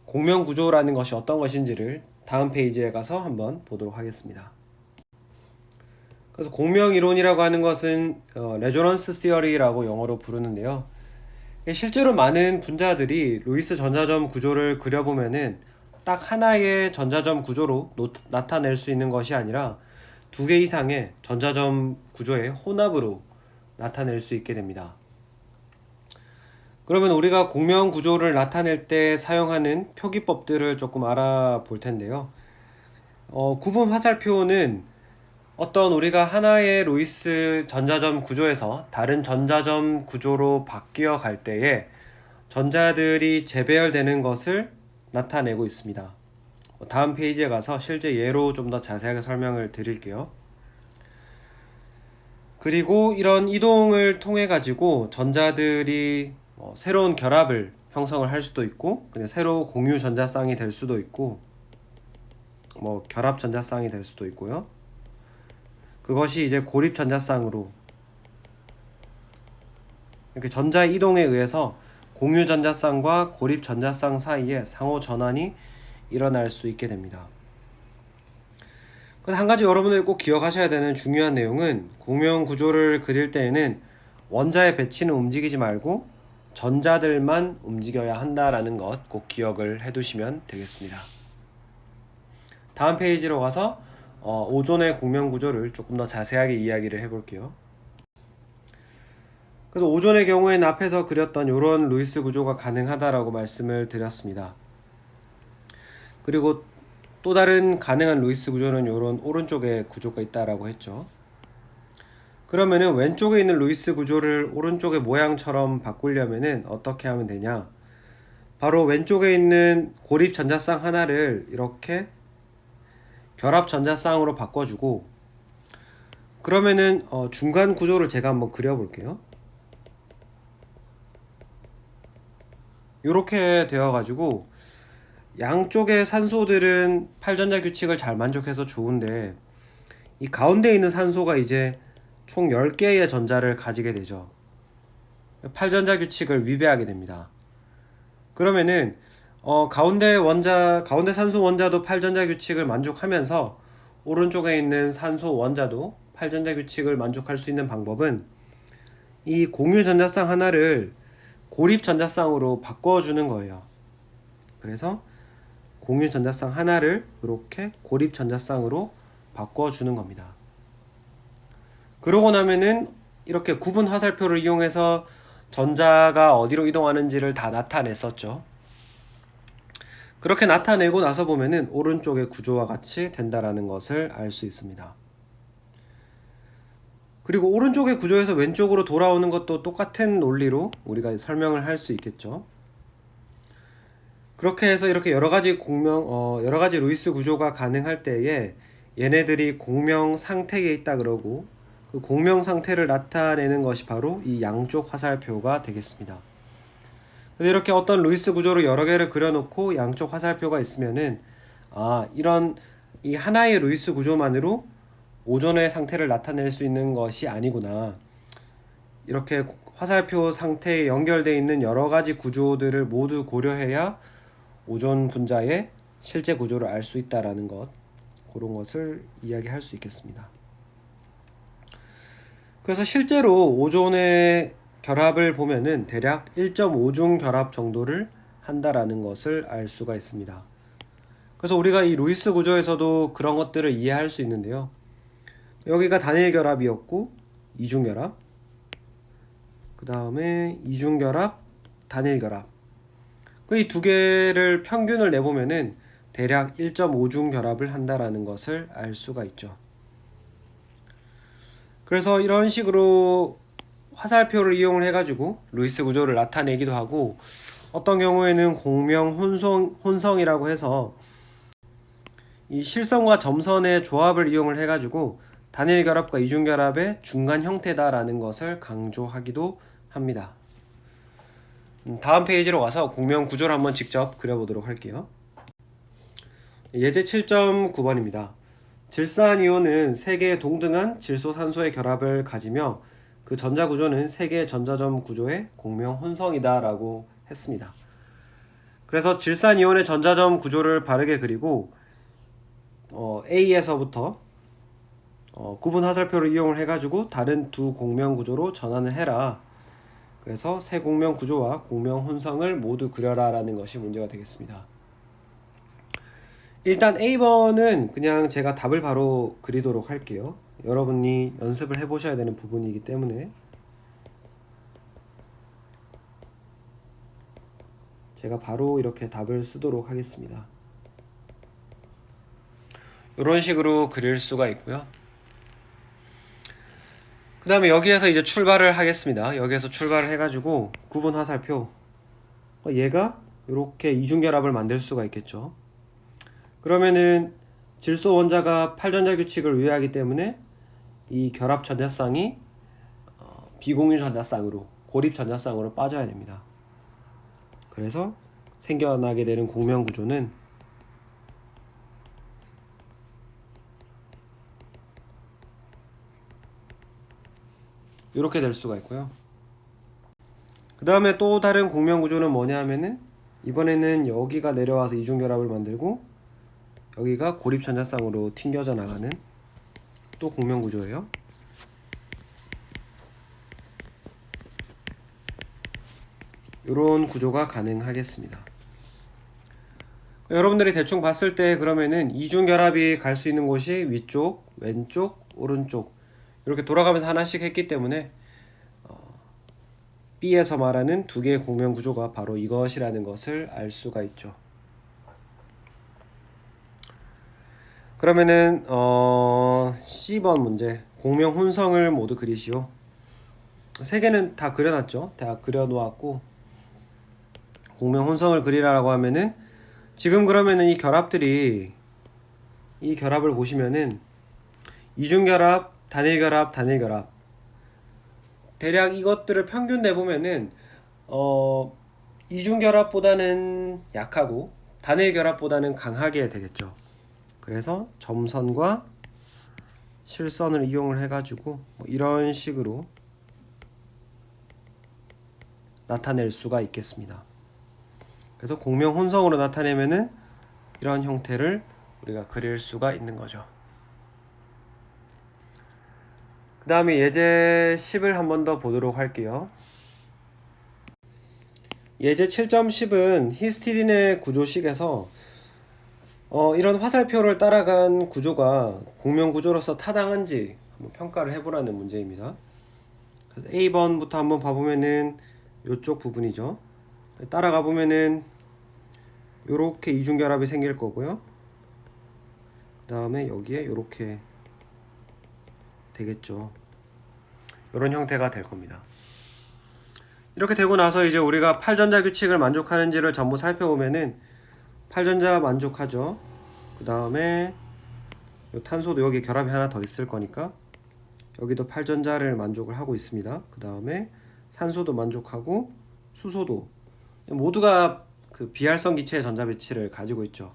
공명 구조라는 것이 어떤 것인지를 다음 페이지에 가서 한번 보도록 하겠습니다. 그래서 공명 이론이라고 하는 것은 레조넌스 시어리라고 영어로 부르는데요. 실제로 많은 분자들이 루이스 전자점 구조를 그려보면은 딱 하나의 전자점 구조로 나타낼 수 있는 것이 아니라 두 개 이상의 전자점 구조의 혼합으로 나타낼 수 있게 됩니다. 그러면 우리가 공명 구조를 나타낼 때 사용하는 표기법들을 조금 알아볼 텐데요. 구분 화살표는 어떤 우리가 하나의 루이스 전자점 구조에서 다른 전자점 구조로 바뀌어 갈 때에 전자들이 재배열되는 것을 나타내고 있습니다. 다음 페이지에 가서 실제 예로 좀 더 자세하게 설명을 드릴게요. 그리고 이런 이동을 통해 가지고 전자들이 새로운 결합을 형성을 할 수도 있고 그냥 새로 공유 전자쌍이 될 수도 있고 뭐 결합 전자쌍이 될 수도 있고요. 그것이 이제 고립 전자쌍으로 이렇게 전자 이동에 의해서 공유 전자쌍과 고립 전자쌍 사이에 상호 전환이 일어날 수 있게 됩니다. 한 가지 여러분들이 꼭 기억하셔야 되는 중요한 내용은 공명 구조를 그릴 때에는 원자의 배치는 움직이지 말고 전자들만 움직여야 한다라는 것 꼭 기억을 해두시면 되겠습니다. 다음 페이지로 가서 오존의 공명 구조를 조금 더 자세하게 이야기를 해볼게요. 그래서 오존의 경우에는 앞에서 그렸던 이런 루이스 구조가 가능하다라고 말씀을 드렸습니다. 그리고 또 다른 가능한 루이스 구조는 이런 오른쪽에 구조가 있다라고 했죠. 그러면은 왼쪽에 있는 루이스 구조를 오른쪽의 모양처럼 바꾸려면은 어떻게 하면 되냐? 바로 왼쪽에 있는 고립 전자쌍 하나를 이렇게 결합 전자쌍으로 바꿔주고 그러면은 중간 구조를 제가 한번 그려볼게요. 이렇게 되어가지고 양쪽의 산소들은 8전자 규칙을 잘 만족해서 좋은데 이 가운데 있는 산소가 이제 총 10개의 전자를 가지게 되죠. 8전자 규칙을 위배하게 됩니다. 그러면은 가운데 산소 원자도 8전자 규칙을 만족하면서 오른쪽에 있는 산소 원자도 8전자 규칙을 만족할 수 있는 방법은 이 공유 전자쌍 하나를 고립 전자쌍으로 바꿔주는 거예요. 그래서 공유 전자쌍 하나를 이렇게 고립 전자쌍으로 바꿔주는 겁니다. 그러고 나면은 이렇게 구분 화살표를 이용해서 전자가 어디로 이동하는지를 다 나타냈었죠. 그렇게 나타내고 나서 보면은 오른쪽의 구조와 같이 된다라는 것을 알 수 있습니다. 그리고 오른쪽의 구조에서 왼쪽으로 돌아오는 것도 똑같은 논리로 우리가 설명을 할 수 있겠죠. 그렇게 해서 이렇게 여러 가지 루이스 구조가 가능할 때에 얘네들이 공명 상태에 있다 그러고, 그 공명 상태를 나타내는 것이 바로 이 양쪽 화살표가 되겠습니다. 이렇게 어떤 루이스 구조를 여러 개를 그려놓고 양쪽 화살표가 있으면은, 이런 이 하나의 루이스 구조만으로 오존의 상태를 나타낼 수 있는 것이 아니구나. 이렇게 화살표 상태에 연결되어 있는 여러 가지 구조들을 모두 고려해야 오존 분자의 실제 구조를 알 수 있다라는 것, 그런 것을 이야기할 수 있겠습니다. 그래서 실제로 오존의 결합을 보면은 대략 1.5중 결합 정도를 한다라는 것을 알 수가 있습니다. 그래서 우리가 이 루이스 구조에서도 그런 것들을 이해할 수 있는데요. 여기가 단일 결합이었고 2중 결합, 그 다음에 2중 결합, 단일 결합. 이 두 개를 평균을 내보면은 대략 1.5중 결합을 한다라는 것을 알 수가 있죠. 그래서 이런 식으로 화살표를 이용을 해가지고 루이스 구조를 나타내기도 하고, 어떤 경우에는 공명 혼성이라고 해서 이 실선과 점선의 조합을 이용을 해가지고 단일 결합과 이중 결합의 중간 형태다라는 것을 강조하기도 합니다. 다음 페이지로 와서 공명 구조를 한번 직접 그려보도록 할게요. 예제 7.9번입니다. 질산이온은 3개의 동등한 질소 산소의 결합을 가지며 그 전자 구조는 3개의 전자점 구조의 공명 혼성이다 라고 했습니다. 그래서 질산이온의 전자점 구조를 바르게 그리고 A에서부터 구분 화살표를 이용을 해가지고 다른 두 공명 구조로 전환을 해라. 그래서 새 공명 구조와 공명 혼성을 모두 그려라 라는 것이 문제가 되겠습니다. 일단 A번은 그냥 제가 답을 바로 그리도록 할게요. 여러분이 연습을 해보셔야 되는 부분이기 때문에 제가 바로 이렇게 답을 쓰도록 하겠습니다. 이런 식으로 그릴 수가 있고요. 그 다음에 여기에서 이제 출발을 하겠습니다. 여기에서 출발을 해가지고 구분 화살표, 얘가 이렇게 이중결합을 만들 수가 있겠죠. 그러면은 질소 원자가 8전자 규칙을 위하기 때문에 이 결합 전자쌍이 비공유 전자쌍으로, 고립 전자쌍으로 빠져야 됩니다. 그래서 생겨나게 되는 공명 구조는 이렇게 될 수가 있고요. 그 다음에 또 다른 공명 구조는 뭐냐 하면은, 이번에는 여기가 내려와서 이중결합을 만들고 여기가 고립 전자쌍으로 튕겨져 나가는 또 공명 구조예요. 이런 구조가 가능하겠습니다. 여러분들이 대충 봤을 때 그러면은 이중결합이 갈 수 있는 곳이 위쪽, 왼쪽, 오른쪽 이렇게 돌아가면서 하나씩 했기 때문에 B에서 말하는 두 개의 공명 구조가 바로 이것이라는 것을 알 수가 있죠. 그러면은 C번 문제, 공명 혼성을 모두 그리시오. 세 개는 다 그려놨죠. 다 그려놓았고, 공명 혼성을 그리라고 하면은 지금 그러면은 이 결합들이, 이 결합을 보시면은 이중결합, 단일결합, 단일결합, 대략 이것들을 평균 내보면은 이중결합보다는 약하고 단일결합보다는 강하게 되겠죠. 그래서 점선과 실선을 이용을 해가지고 이런 식으로 나타낼 수가 있겠습니다. 그래서 공명 혼성으로 나타내면은 이런 형태를 우리가 그릴 수가 있는 거죠. 그 다음에 예제 10을 한 번 더 보도록 할게요. 예제 7.10은 히스티딘의 구조식에서 이런 화살표를 따라간 구조가 공명 구조로서 타당한지 한번 평가를 해보라는 문제입니다. 그래서 A번부터 한번 봐보면은 이쪽 부분이죠. 따라가 보면은 요렇게 이중결합이 생길 거고요. 그 다음에 여기에 요렇게 되겠죠. 이런 형태가 될 겁니다. 이렇게 되고 나서 이제 우리가 8전자 규칙을 만족하는지를 전부 살펴보면은 8전자 만족하죠. 그 다음에 탄소도 여기 결합이 하나 더 있을 거니까 여기도 8전자를 만족을 하고 있습니다. 그 다음에 산소도 만족하고 수소도 모두가 그 비활성 기체의 전자 배치를 가지고 있죠.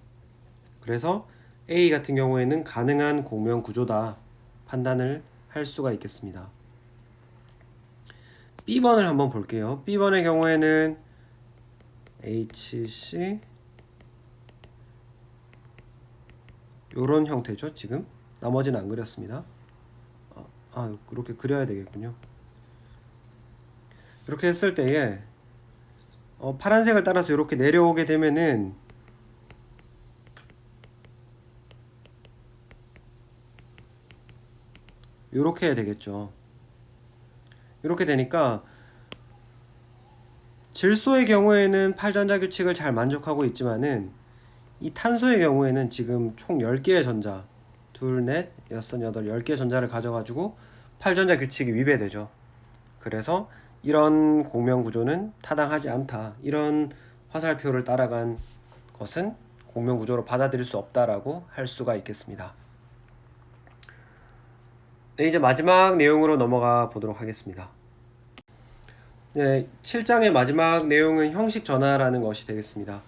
그래서 A 같은 경우에는 가능한 공명 구조다 판단을 할 수가 있겠습니다. B번을 한번 볼게요. B번의 경우에는 HC 요런 형태죠. 지금 나머지는 안 그렸습니다. 이렇게 그려야 되겠군요. 이렇게 했을 때에 파란색을 따라서 이렇게 내려오게 되면은 이렇게 해야 되겠죠. 이렇게 되니까 질소의 경우에는 8전자 규칙을 잘 만족하고 있지만은 이 탄소의 경우에는 지금 총 10개의 전자 둘, 넷, 여섯, 여덟, 10개의 전자를 가져가지고 8전자 규칙이 위배되죠. 그래서 이런 공명 구조는 타당하지 않다. 이런 화살표를 따라간 것은 공명 구조로 받아들일 수 없다라고 할 수가 있겠습니다. 네, 이제 마지막 내용으로 넘어가 보도록 하겠습니다. 네, 7장의 마지막 내용은 형식 전하라는 것이 되겠습니다.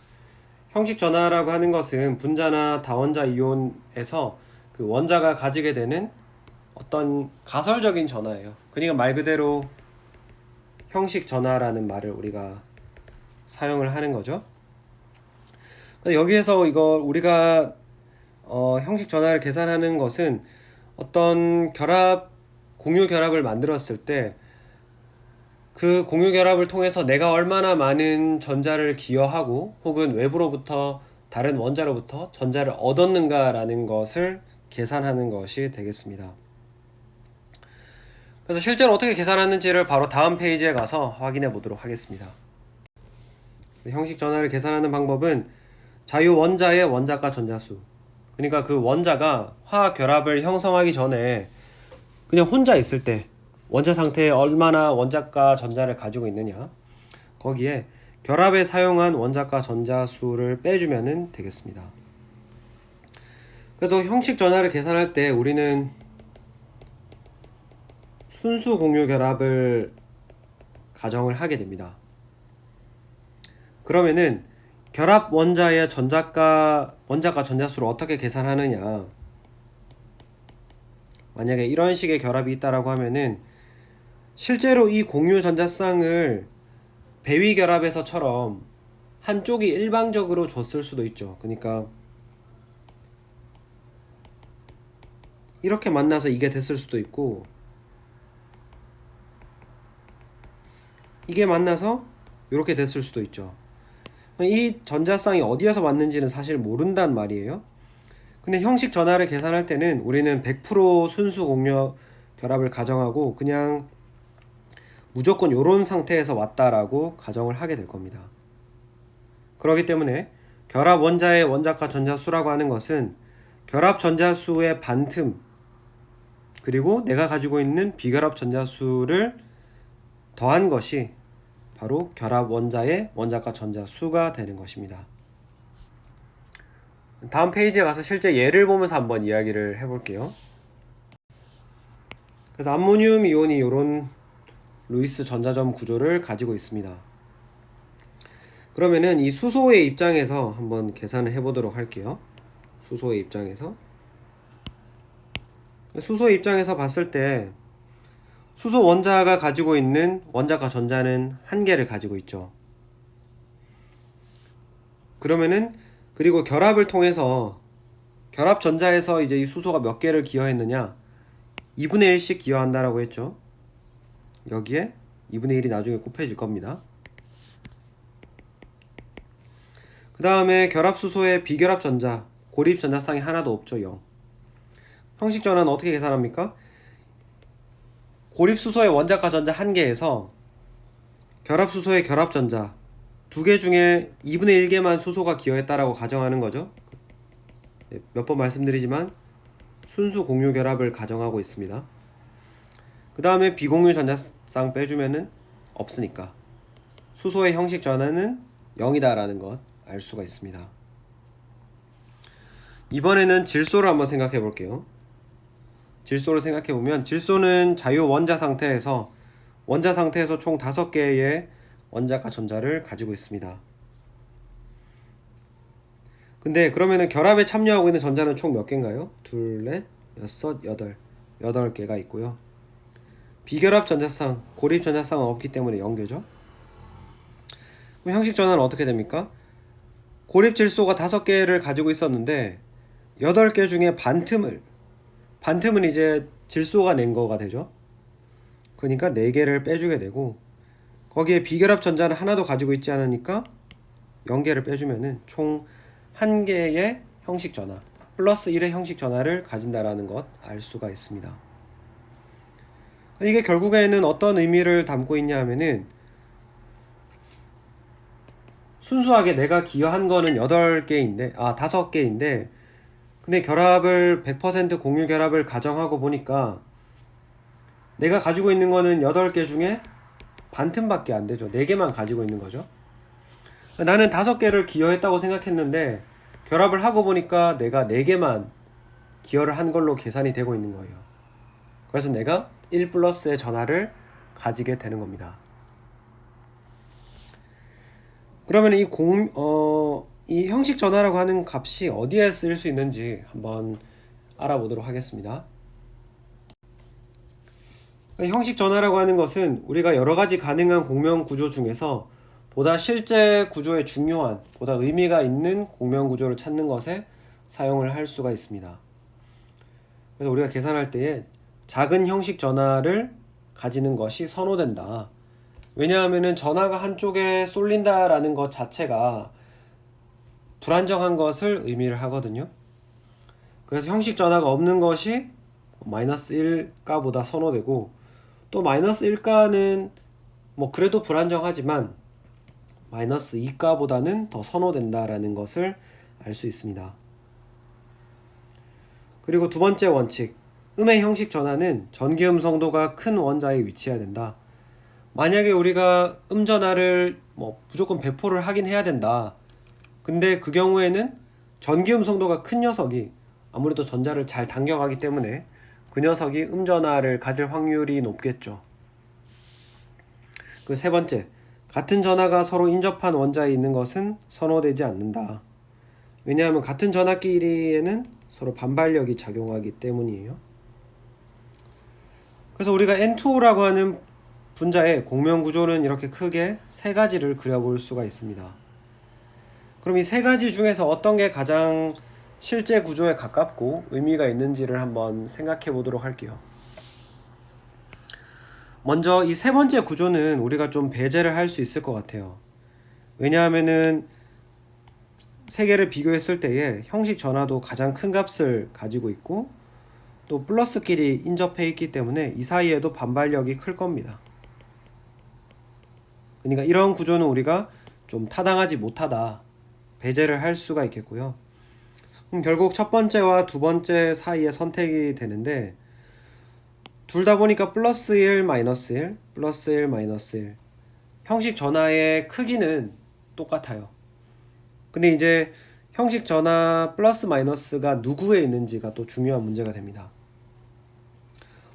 형식 전하라고 하는 것은 분자나 다원자 이온에서 그 원자가 가지게 되는 어떤 가설적인 전하예요. 그러니까 말 그대로 형식 전하라는 말을 우리가 사용을 하는 거죠. 여기에서 이거 우리가 형식 전하를 계산하는 것은 어떤 공유 결합을 만들었을 때 그 공유 결합을 통해서 내가 얼마나 많은 전자를 기여하고 혹은 외부로부터 다른 원자로부터 전자를 얻었는가라는 것을 계산하는 것이 되겠습니다. 그래서 실제로 어떻게 계산하는지를 바로 다음 페이지에 가서 확인해 보도록 하겠습니다. 형식 전하를 계산하는 방법은 자유 원자의 원자가 전자수, 그러니까 그 원자가 화학 결합을 형성하기 전에 그냥 혼자 있을 때 원자 상태에 얼마나 원자가 전자를 가지고 있느냐, 거기에 결합에 사용한 원자가 전자수를 빼주면 되겠습니다. 그래서 형식 전하를 계산할 때 우리는 순수 공유 결합을 가정을 하게 됩니다. 그러면은 결합 원자의 원자가 전자수를 어떻게 계산하느냐, 만약에 이런 식의 결합이 있다라고 하면은 실제로 이 공유 전자쌍을 배위 결합에서처럼 한쪽이 일방적으로 줬을 수도 있죠. 그러니까 이렇게 만나서 이게 됐을 수도 있고, 이게 만나서 이렇게 됐을 수도 있죠. 이 전자쌍이 어디에서 왔는지는 사실 모른단 말이에요. 근데 형식 전하를 계산할 때는 우리는 100% 순수 공유 결합을 가정하고 그냥 무조건 이런 상태에서 왔다라고 가정을 하게 될 겁니다. 그렇기 때문에 결합 원자의 원자가 전자수라고 하는 것은 결합 전자수의 반틈, 그리고 내가 가지고 있는 비결합 전자수를 더한 것이 바로 결합 원자의 원자가 전자수가 되는 것입니다. 다음 페이지에 가서 실제 예를 보면서 한번 이야기를 해볼게요. 그래서 암모늄 이온이 이런 루이스 전자점 구조를 가지고 있습니다. 그러면은 이 수소의 입장에서 한번 계산을 해보도록 할게요. 수소의 입장에서 봤을 때 수소 원자가 가지고 있는 원자가 전자는 한 개를 가지고 있죠. 그러면은 그리고 결합을 통해서 결합 전자에서 이제 이 수소가 몇 개를 기여했느냐, 2분의 1씩 기여한다라고 했죠. 여기에 2분의 1이 나중에 곱해질 겁니다. 그 다음에 결합수소의 비결합 전자, 고립 전자쌍이 하나도 없죠. 0. 형식 전환은 어떻게 계산합니까? 고립수소의 원자가 전자 1개에서 결합수소의 결합 전자 2개 중에 2분의 1개만 수소가 기여했다라고 가정하는 거죠. 몇 번 말씀드리지만 순수 공유 결합을 가정하고 있습니다. 그 다음에 비공유 전자쌍 빼주면은 없으니까 수소의 형식 전환은 0이다 라는 것 알 수가 있습니다. 이번에는 질소를 한번 생각해 볼게요. 질소를 생각해 보면 질소는 자유 원자 상태에서 총 5개의 원자과 전자를 가지고 있습니다. 근데 그러면은 결합에 참여하고 있는 전자는 총 몇 개인가요? 둘, 넷, 여섯, 여덟. 8개가 있고요. 비결합 전자쌍, 고립 전자쌍은 없기 때문에 0개죠. 그럼 형식 전환은 어떻게 됩니까? 고립 질소가 5개를 가지고 있었는데 8개 중에 반틈은 이제 질소가 낸 거가 되죠. 그러니까 4개를 빼주게 되고, 거기에 비결합 전자는 하나도 가지고 있지 않으니까 0개를 빼주면은 총 1개의 형식 전하 플러스 1의 형식 전하를 가진다라는 것 알 수가 있습니다. 이게 결국에는 어떤 의미를 담고 있냐 하면은, 순수하게 내가 기여한 거는 5개인데 근데 결합을 100% 공유 결합을 가정하고 보니까 내가 가지고 있는 거는 8개 중에 반틈밖에 안 되죠. 4개만 가지고 있는 거죠. 나는 5개를 기여했다고 생각했는데 결합을 하고 보니까 내가 4개만 기여를 한 걸로 계산이 되고 있는 거예요. 그래서 내가 1 플러스의 전하를 가지게 되는 겁니다. 그러면 이 형식 전하라고 하는 값이 어디에 쓸 수 있는지 한번 알아보도록 하겠습니다. 형식 전하라고 하는 것은 우리가 여러 가지 가능한 공명 구조 중에서 보다 실제 구조에 중요한, 보다 의미가 있는 공명 구조를 찾는 것에 사용을 할 수가 있습니다. 그래서 우리가 계산할 때에 작은 형식 전하를 가지는 것이 선호된다. 왜냐하면은 전하가 한쪽에 쏠린다라는 것 자체가 불안정한 것을 의미를 하거든요. 그래서 형식 전하가 없는 것이 마이너스 1가보다 선호되고, 또 마이너스 1가는 뭐 그래도 불안정하지만 마이너스 2가보다는 더 선호된다라는 것을 알 수 있습니다. 그리고 두 번째 원칙, 음의 형식 전하는 전기음성도가 큰 원자에 위치해야 된다. 만약에 우리가 음전하를 무조건 배포를 하긴 해야 된다. 근데 그 경우에는 전기음성도가 큰 녀석이 아무래도 전자를 잘 당겨가기 때문에 그 녀석이 음전하를 가질 확률이 높겠죠. 그 세 번째, 같은 전하가 서로 인접한 원자에 있는 것은 선호되지 않는다. 왜냐하면 같은 전하끼리에는 서로 반발력이 작용하기 때문이에요. 그래서 우리가 N2라고 하는 분자의 공명 구조는 이렇게 크게 3가지를 그려볼 수가 있습니다. 그럼 이 3가지 중에서 어떤 게 가장 실제 구조에 가깝고 의미가 있는지를 한번 생각해 보도록 할게요. 먼저 이 3번째 구조는 우리가 좀 배제를 할 수 있을 것 같아요. 왜냐하면은 3개를 비교했을 때에 형식 전하도 가장 큰 값을 가지고 있고, 또 플러스끼리 인접해 있기 때문에 이 사이에도 반발력이 클 겁니다. 그러니까 이런 구조는 우리가 좀 타당하지 못하다, 배제를 할 수가 있겠고요. 그럼 결국 첫 번째와 두 번째 사이에 선택이 되는데, 둘 다 보니까 플러스 1, 마이너스 1, 플러스 1, 마이너스 1. 형식 전하의 크기는 똑같아요. 근데 이제 형식 전하 플러스 마이너스가 누구에 있는지가 또 중요한 문제가 됩니다.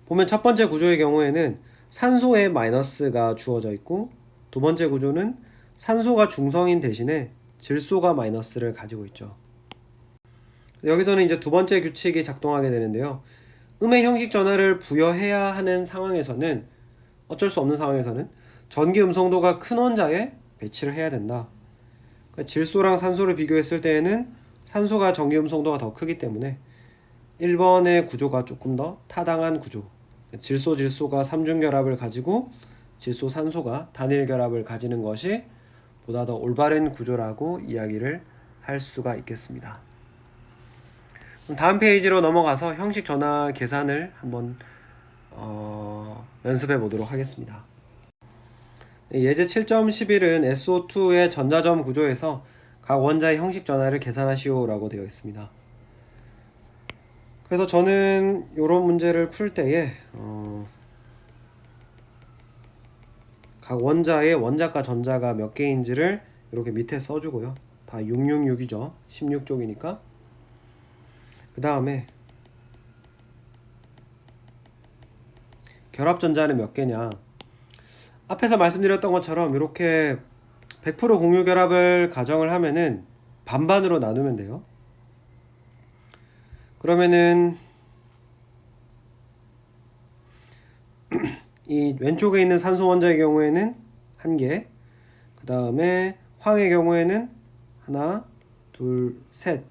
보면 첫 번째 구조의 경우에는 산소에 마이너스가 주어져 있고, 두 번째 구조는 산소가 중성인 대신에 질소가 마이너스를 가지고 있죠. 여기서는 이제 두 번째 규칙이 작동하게 되는데요. 음의 형식 전하를 부여해야 하는 상황에서는, 어쩔 수 없는 상황에서는 전기 음성도가 큰 원자에 배치를 해야 된다. 그러니까 질소랑 산소를 비교했을 때에는 산소가 전기 음성도가 더 크기 때문에 1번의 구조가 조금 더 타당한 구조, 질소가 삼중결합을 가지고 질소 산소가 단일결합을 가지는 것이 보다 더 올바른 구조라고 이야기를 할 수가 있겠습니다. 다음 페이지로 넘어가서 형식 전하 계산을 한번 연습해 보도록 하겠습니다. 예제 7.11은 SO2의 전자점 구조에서 각 원자의 형식 전하를 계산하시오 라고 되어 있습니다. 그래서 저는 이런 문제를 풀 때에 각 원자의 원자과 전자가 몇 개인지를 이렇게 밑에 써주고요. 다 666이죠. 16쪽이니까. 그 다음에 결합전자는 몇 개냐. 앞에서 말씀드렸던 것처럼 이렇게 100% 공유 결합을 가정을 하면은 반반으로 나누면 돼요. 그러면은 이 왼쪽에 있는 산소 원자의 경우에는 한 개, 그 다음에 황의 경우에는 하나, 둘, 셋,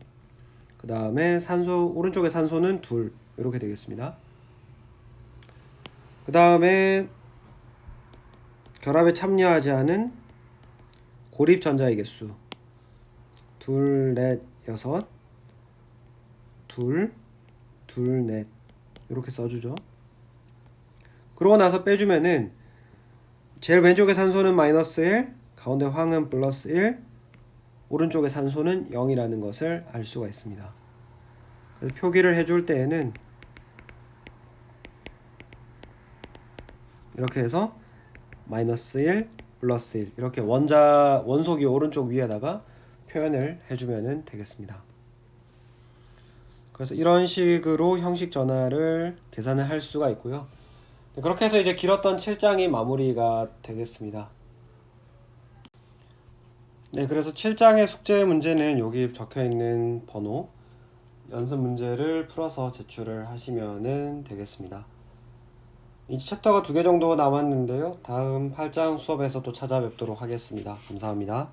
그 다음에 산소, 오른쪽에 산소는 둘, 이렇게 되겠습니다. 그 다음에 결합에 참여하지 않은 고립 전자의 개수 둘, 넷, 여섯, 둘, 둘, 넷, 이렇게 써주죠. 그러고 나서 빼주면은 제일 왼쪽의 산소는 마이너스 1, 가운데 황은 플러스 1, 오른쪽의 산소는 0이라는 것을 알 수가 있습니다. 그래서 표기를 해줄 때에는 이렇게 해서 마이너스 1, 플러스 1 이렇게 원속이 오른쪽 위에다가 표현을 해주면 되겠습니다. 그래서 이런 식으로 형식 전화를 계산을 할 수가 있고요. 그렇게 해서 이제 길었던 7장이 마무리가 되겠습니다. 네, 그래서 7장의 숙제 문제는 여기 적혀 있는 번호 연습 문제를 풀어서 제출을 하시면 되겠습니다. 이 챕터가 2개 정도 남았는데요. 다음 8장 수업에서 또 찾아뵙도록 하겠습니다. 감사합니다.